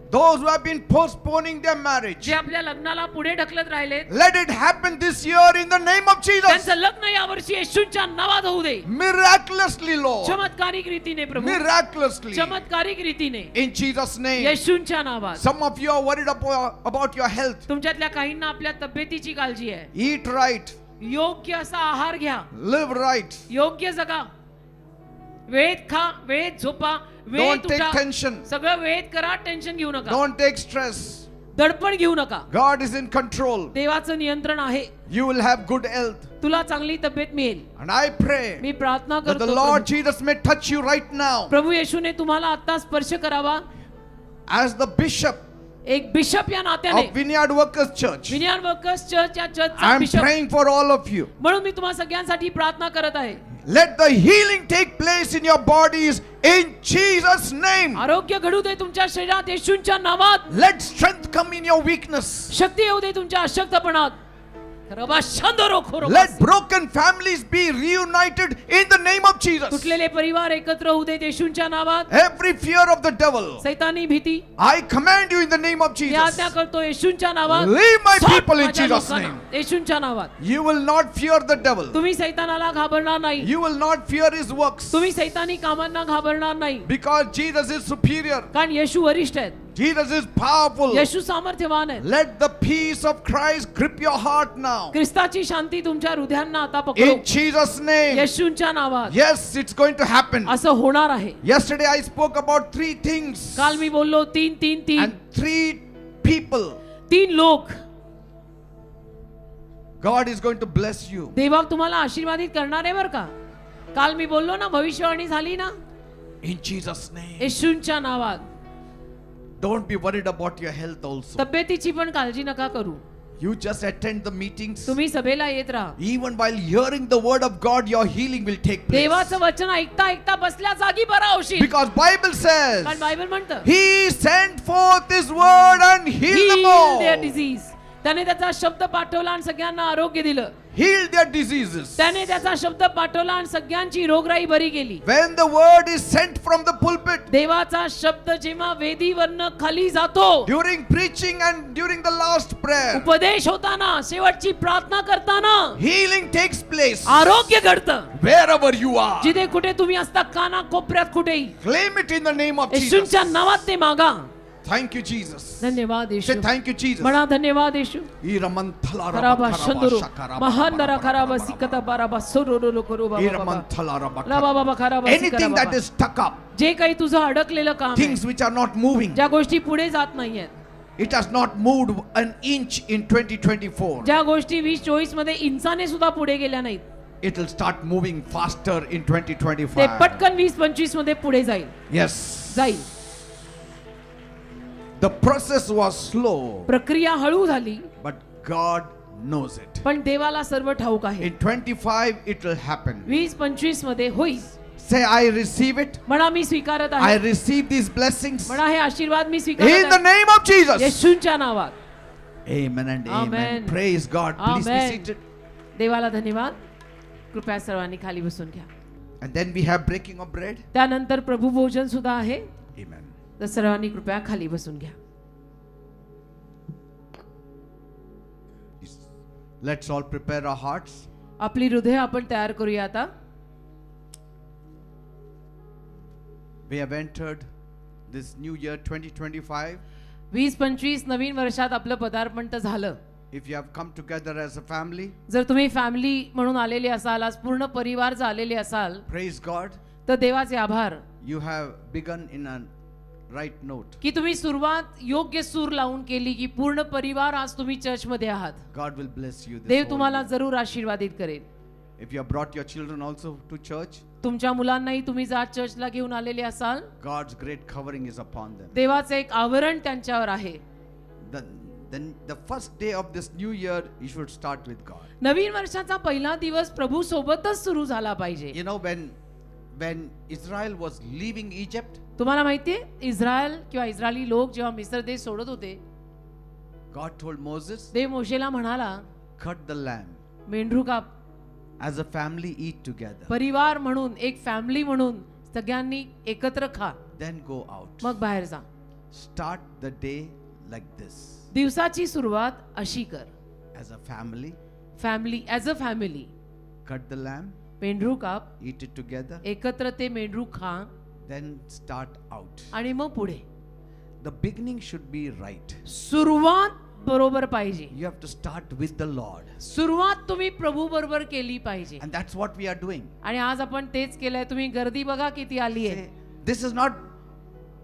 Those who have been postponing their marriage, जे आपल्या लग्नाला पुढे ढकलत राहिले, let it happen this year in the name of Jesus. त्यांचं लग्न या वर्षी येशूंच्या नावात होऊ दे. Miraculously, Lord. चमत्कारिक रीतीने प्रभू. Miraculously. चमत्कारिक रीतीने. In Jesus' name. येशूंच्या नावात. Some of you are worried about your health. तुमच्यातल्या काहींना आपल्या तब्येतीची काळजी आहे. Eat right. योग्य असा आहार घ्या. Live right. योग्य जगा. वेळेत खा, वेळेत झोपा, वेळेत Don't take उठा. tension. सगळं वेळेत करा. टेन्शन घेऊ नका. Don't take stress. दडपण घेऊ नका. God is in control. देवाचं नियंत्रण आहे. You will have good health. तुला चांगली तब्येत मिळेल. And I pray मी प्रार्थना that the करतो Lord Jesus may touch you right now. प्रभू येशूने तुम्हाला आता स्पर्श करावा. As the bishop एक बिशप या नात्याने of Vineyard Workers Church, विनियन वर्कर्स चर्च या I चर्चचा am bishop praying for all of you. म्हणून मी तुम्हा सगळ्यांसाठी प्रार्थना करत आहे. Let the healing take place in your bodies in Jesus' name. आरोग्य घडू दे तुमच्या शरीरात येशूंच्या नावात. Let strength come in your weakness. शक्ती येऊ दे तुमच्या अशक्तपणात. Let broken families be reunited in the name of Jesus. तुटलेले परिवार एकत्र होऊ दे येशूंच्या नावात. Every fear of the devil, सैतानी भीती I command you in the name of me Jesus. आज्ञा करतो येशूंच्या नावात. Leave my सोड people in माझ्या Jesus' लोकांना. name. येशूंच्या नावात. You will not fear the devil. तुम्ही सैतानाला घाबरणार नाही. You will not fear his works. तुम्ही सैतानी कामांना घाबरणार नाही. Because Jesus is superior. कारण येशू वरिष्ठ आहेत. Jesus is powerful. येशू सामर्थ्यवान आहे. Let the peace of Christ grip your heart now. ख्रिस्ताची शांती तुमच्या हृदयांना आता In पकडो. Jesus' name. येशूंच्या नावात Yes, it's going to happen. असं होणार आहे. Yesterday I spoke about 3 things. काल मी बोललो 3 And 3 people. 3 लोक. God is going to bless you. देवा तुम्हाला आशीर्वादित करणार आहे बरं का. काल मी बोललो ना, भविष्यवाणी झाली ना. In Jesus' name. येशूंच्या नावात. Don't be worried about your health also. तब्येतीची पण काळजी नका करू. You just attend the meetings. तुम्ही सभेला येत राहा. Even while hearing the word of God, your healing will take place. देवाचं वचन ऐकता ऐकता बसल्या जागी बरा होशील. Because Bible says, कारण बायबल म्हणतं, He sent forth His word and healed them heal their all. disease. त्याने त्याचा शब्द पाठवला आणि सगळ्यांना आरोग्य दिलं. Healed their diseases. त्याने त्याचा शब्द पाठवला आणि सगळ्यांची रोगराई बरी केली. When the word is sent from the pulpit, देवाचा शब्द जेव्हा वेदीवरनं खाली जातो, during preaching and during the last prayer, उपदेश होताना, शेवटची प्रार्थना करताना healing takes place. आरोग्य घडतं. Wherever you are, जिथे कुठे तुम्ही असता, काना कोपऱ्यात कुठेही, claim it in the name of Jesus. येशूंच्या नावात ते मागा. Thank you, Jesus. धन्यवाद Say Yeshu. thank you, Jesus. म्हणा धन्यवाद येशू. Iramanthala खराबा rabba शंदरो shakara महांदरा खराबा सिकता बाराबा सोरोरो करो बाबा बाबा. Iramanthala rabba. लाबा बाबा खराबा Anything सिकरा that बाबा. is stuck up, जे काही तुझं अडकलेलं काम आहे, things which are not moving, ज्या गोष्टी पुढे जात नाहीयेत, it has not moved an inch in 2024. ज्या गोष्टी 2024 मध्ये इंचाने सुद्धा पुढे गेल्या नाहीत, It will start moving faster in ते 2025. पटकन 2025 मध्ये पुढे जाईल. Yes. जाईल. The process was slow, प्रक्रिया हळू झाली, but God knows it. पण देवाला सर्व ठाऊक आहे. In 25, it will happen. 2025 मध्ये होईल. Say, I receive it. म्हणा मी स्वीकारत I आहे. receive these blessings म्हणा हे आशीर्वाद मी in स्वीकारत the आहे. name of Jesus. येशूंच्या नावात. Amen and amen. Amen. Praise God. Please be Amen. seated. देवाला धन्यवाद. कृपया सर्वांनी खाली बसून घ्या. And then we have breaking of bread. त्यानंतर प्रभू भोजन सुद्धा आहे. Amen. तर सर्वांनी कृपया खाली बसून घ्या. Let's all prepare our hearts. आपली हृदय आपण तयार करूया आता. We have entered this new year 2025. 2025 नवीन वर्षात आपलं पदार्पण तर झालं. If you have come together as a family, जर तुम्ही फॅमिली म्हणून आलेले असाल, आज पूर्ण परिवार जर आलेले असाल, praise God. तर देवाचे आभार You have begun in a right note. की तुम्ही सुरुवात योग्य सूर लावून केली, की पूर्ण परिवार आज तुम्ही चर्च मध्ये आहात. God will bless you this Dev whole तुम्हाला year. जरूर आशीर्वादित करेल. If you have brought your children also to church, तुमच्या मुलांनाही तुम्ही जर आज चर्चला घेऊन आलेले असाल, God's great covering is upon them. देवाचं एक आवरण त्यांच्यावर आहे. Then the first day of this new year, you should start with God. नवीन वर्षाचा पहिला दिवस प्रभू सोबतच सुरू झाला पाहिजे. You know, when Israel was leaving Egypt, तुम्हाला माहितीये, इस्रायल किंवा इस्रायली लोक जेव्हा मिस्र देश सोडत होते, God told Moses, देव मोशेला म्हणाला, cut the lamb. मेंढरू काप. As a family, eat together. परिवार म्हणून, एक फॅमिली म्हणून सगळ्यांनी एकत्र खा. Then go out. मग बाहेर जा. Start the day like this. दिवसाची सुरुवात अशी कर. As a family, family, as a family, cut the lamb, मेंढरू काप, eat it together, एकत्र ते मेंढरू खा then start out. आणि मग पुढे. The beginning should be right. सुरुवात बरोबर पाहिजे. You have to start with the Lord. सुरुवात तुम्ही प्रभू बरोबर केली पाहिजे. And that's what we are doing. आणि आज आपण तेच केलंय. तुम्ही गर्दी बघा किती आली आहे. Say, this is not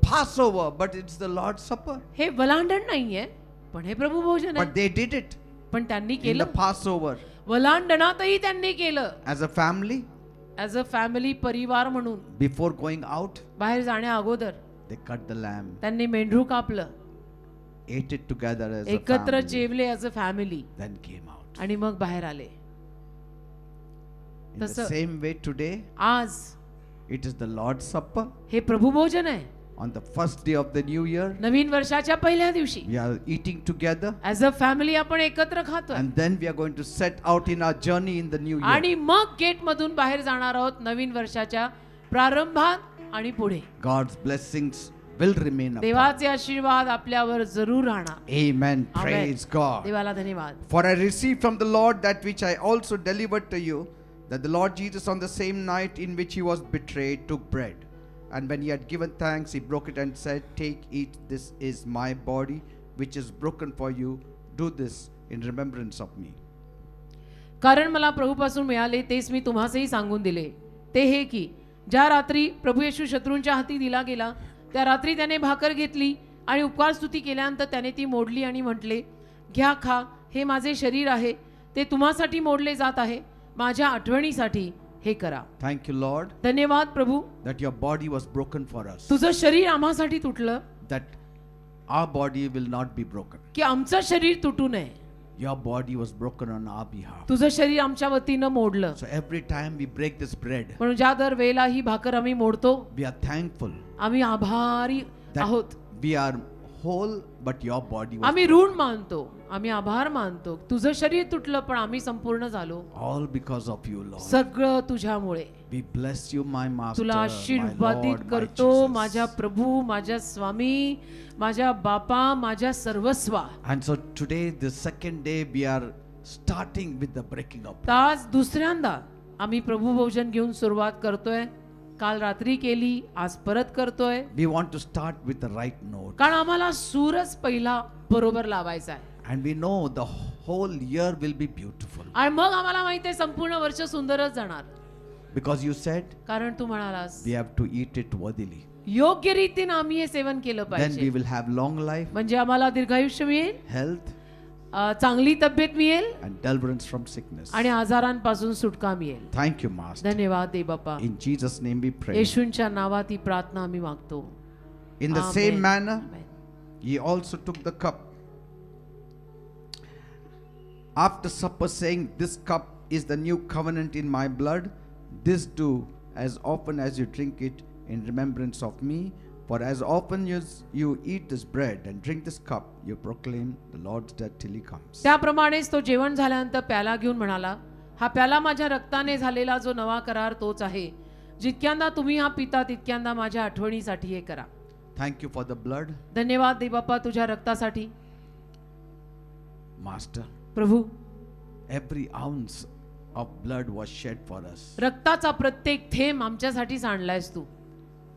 Passover, but it's the Lord's Supper. हे वलांडण नाहीये, पण हे प्रभू भोजन But आहे. they did it पण त्यांनी in the केलं. Passover. वलांडणातही त्यांनी केलं. As a family, as a family, परिवार म्हणून before going out, बाहेर जाण्या अगोदर they cut the lamb, त्यांनी मेंढरू कापलं, ate it together as a एकत्र family, जेवले as a family then came out. आणि मग बाहेर आले. In the तसं same way today, आज it is the Lord's Supper. हे प्रभू भोजन आहे. On the first day of the new year, नवीन वर्षाच्या पहिल्या दिवशी we are eating together, as a family आपण एकत्र खातो and then we are going to set out in our journey in the new year. आणि मग गेट मधून बाहेर जाणार आहोत नवीन वर्षाच्या प्रारंभात आणि पुढे. God's blessings will remain upon. देवाचे आशीर्वाद आपल्यावर जरूर राहणार. Amen. Amen. Praise God. देवाला धन्यवाद. For I received from the Lord that which I also delivered to you, that the Lord Jesus on the same night in which he was betrayed took bread. And when he had given thanks, he broke it and said, "Take, eat, this is my body, which is broken for you. Do this in remembrance of me." कारण मला प्रभूपासून मिळाले तेच मी तुम्हासही सांगून दिले, ते हे की ज्या रात्री प्रभू येशू शत्रूंच्या हाती दिला गेला त्या रात्री त्याने भाकर घेतली आणि उपकार स्तुती केल्यानंतर त्याने ती मोडली आणि म्हटले, घ्या, खा, हे माझे शरीर आहे, ते तुम्हासाठी मोडले जात आहे, माझ्या आठवणीसाठी हे करा. Thank you, Lord, धन्यवाद प्रभू, that your body was broken for us, तुझं शरीर आम्हासाठी तुटलं that our body will not be broken. की आमचं शरीर तुटू नये. Your body was broken on our behalf. तुझं शरीर आमच्या वतीनं मोडलं. So every time we break this bread, म्हणून ज्या दर वेळेला ही भाकर आम्ही मोडतो, we are thankful आम्ही आभारी that आहोत. we are whole, but your body was आम्ही ऋण मानतो, आम्ही आभार मानतो. तुझं शरीर तुटलं पण आम्ही संपूर्ण झालो, all because of you, Lord. सगळं तुझ्यामुळे. We bless you, my master, तुला my आशीर्वादित Lord, my करतो, Jesus. माझ्या प्रभू, माझ्या स्वामी, माझ्या बापा, माझ्या सर्वस्वा. And so today, the second day, we are starting with the breaking of bread. आज दुसऱ्यांदा आम्ही प्रभू भोजन घेऊन सुरुवात करतोय. काल रात्री केली, आज परत करतोय. We want to start with the right note. कारण आम्हाला सूरच पहिला बरोबर लावायचा आहे. And we know the whole year will be beautiful. आणि मग आम्हाला माहिती आहे संपूर्ण वर्ष सुंदरच जाणार. Because you said कारण तू म्हणालास we have to eat it worthily. योग्य रीतीने आम्ही हे सेवन केलं Then we पाहिजे, will have long life, म्हणजे आम्हाला दीर्घायुष्य मिळेल, health, चांगली तब्येत मिळेल and deliverance from sickness. आणि आजारांपासून सुटका मिळेल. Thank you, Master. धन्यवाद दे बाप्पा. In Jesus' name we pray. येशूंच्या नावात ही प्रार्थना आम्ही मागतो. In the Amen. same manner, Amen. he also took the cup after supper, saying, "This cup is the new covenant in my blood. This do as often as you drink it in remembrance of me. For as often as you eat this bread and drink this cup, you proclaim the Lord's death till he comes." त्याप्रमाणेच तो जेवण झाल्यानंतर प्याला घेऊन म्हणाला, हा प्याला माझ्या रक्ताने झालेला जो नवा करार तोच आहे. जितक्यांदा तुम्ही हा पिता तितक्यांदा माझ्या आठवणीसाठी हे करा. Thank you for the blood, धन्यवाद दे बाप्पा तुझ्या रक्तासाठी. Master. Prabhu, Every ounce of blood was shed for us. रक्ताचा प्रत्येक थेंब आमच्यासाठी सांडलायस तू.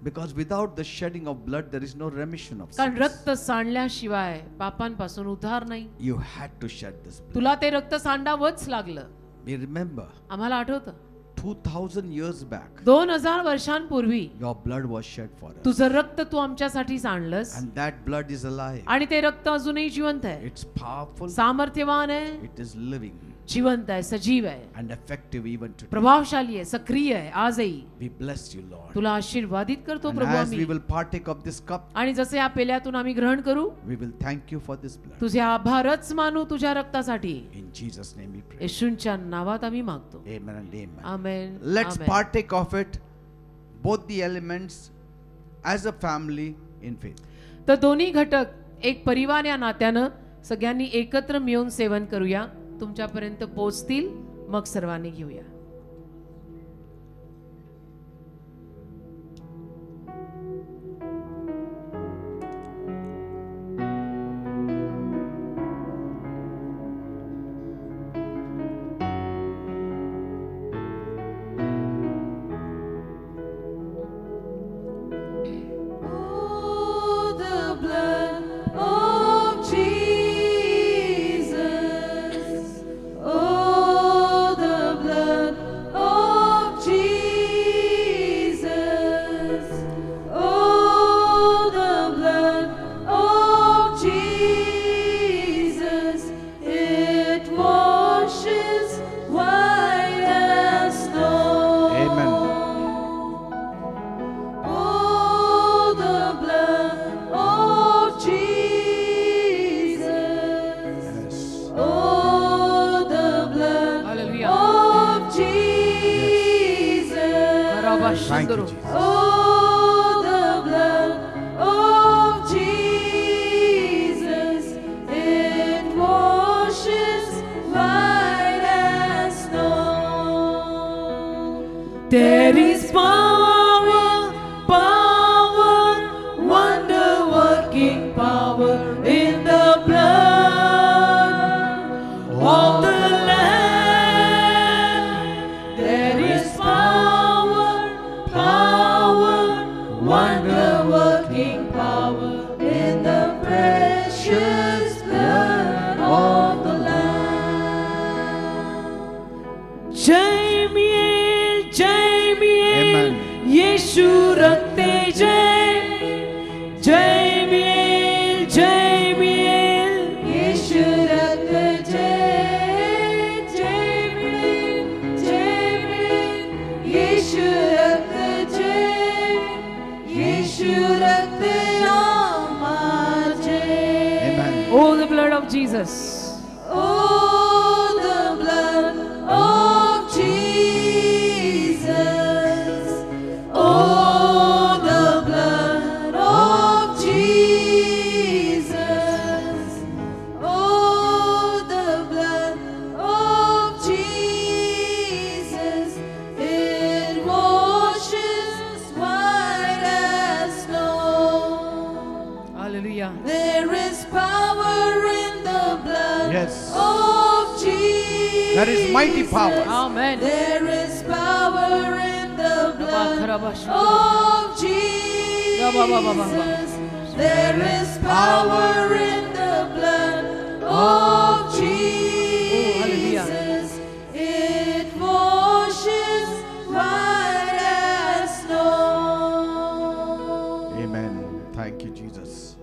Because without the shedding of blood, there is no remission of कारण sins. रक्त सांडल्याशिवाय पापांपासून उद्धार नाही. You had to shed this blood. तुला ते रक्त सांडावंच लागलं. We remember आम्हाला आठवतं 2000 years back, 2000 वर्षांपूर्वी your blood was shed for us. तुझं रक्त तू आमच्यासाठी सांडलंस And that blood is alive. आणि ते रक्त अजूनही जिवंत आहे, It's powerful. सामर्थ्यवान आहे, It is living जिवंत आहे, सजीव आहे, and effective even today. प्रभावशाली आहे, सक्रिय आहे आजही. We bless you, Lord. तुला आशीर्वादित करतो And प्रभू as we आम्ही. will partake of this cup, आणि जसे या पेल्यातून आम्ही ग्रहण करू, we will thank you for this blood. तुझे आभारच मानू तुझ्या रक्तासाठी. In Jesus' name we pray. येशूंच्या नावात आम्ही मागतो. Amen and amen. Amen. Let's amen. partake of it, both the elements, as a family in faith. तर दोन्ही घटक एक परिवार या नात्यानं सगळ्यांनी एकत्र मिळून सेवन करूया. तुमच्यापर्यंत पोहोचतील, मग सर्वांनी घेऊया. Thank you, Jesus. Oh, the blood of Jesus, it washes white as snow. There is power, power, wonder-working power in the blood of the Lamb. There is power, power. Oh, the blood of Jesus. Oh, the blood of Jesus. Oh, the blood of Jesus. Oh, the blood of Jesus. It washes white as snow. Hallelujah. There is power in the blood Yes. of Jesus. There is mighty power. Amen. There is power in the blood Rabakarabashu. of Jesus. There is power in the blood of hallelujah. Jesus. It washes white as snow. Amen. Thank you, Jesus.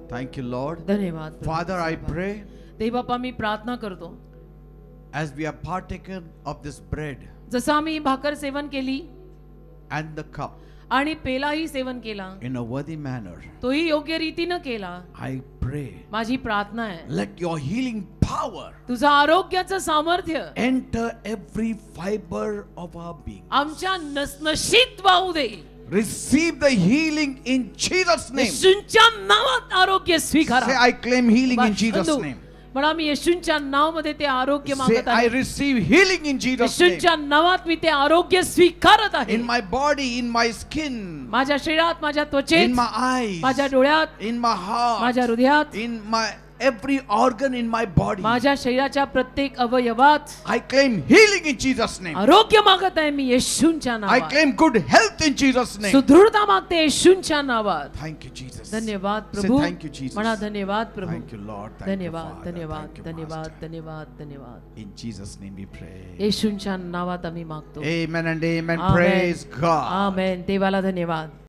Thank you, Lord. धन्यवाद प्रभु. Father, I pray देव बाप्पा मी प्रार्थना करतो as we have partaken of this bread जसं आम्ही भाकर सेवन केली and the cup आणि पेलाही सेवन केला in a worthy manner, तोही योग्य रीतीनं केला. I pray, माझी प्रार्थना आहे let your healing power तुझं आरोग्याचं सामर्थ्य enter every fiber of our being. आमच्या नसनशीत वाहू दे. Receive the healing in Jesus' name. येशूंच्या नावात आरोग्य Say, स्वीकारा. I claim healing in Jesus' बंधू, name. म्हणा मी येशूंच्या नावामध्ये ते आरोग्य Say, मागत I आहे. receive healing in Jesus' name. येशूंच्या नावात मी ते आरोग्य स्वीकारत आहे. In my body, in my skin, माझ्या शरीरात, माझ्या त्वचेत, in my eyes, माझ्या डोळ्यात, in my heart, माझ्या हृदयात, in my every organ in my body. माझ्या शरीराच्या प्रत्येक अवयवात I claim healing in Jesus' name. आरोग्य मागत आहे मी येशूंच्या I नावात. claim good health in Jesus' name. सुदृढता मागते येशूंच्या नावात. Thank you, Jesus. धन्यवाद Say Prabhu. thank you, Jesus. म्हणा धन्यवाद प्रभू. Thank you, Lord. Thank you, धन्यवाद Father. धन्यवाद Thank you, धन्यवाद Master. धन्यवाद धन्यवाद. In Jesus' name we pray. येशूंच्या नावात आम्ही मागतो. Amen and amen. Amen. Praise God. आमेन. देवाला धन्यवाद.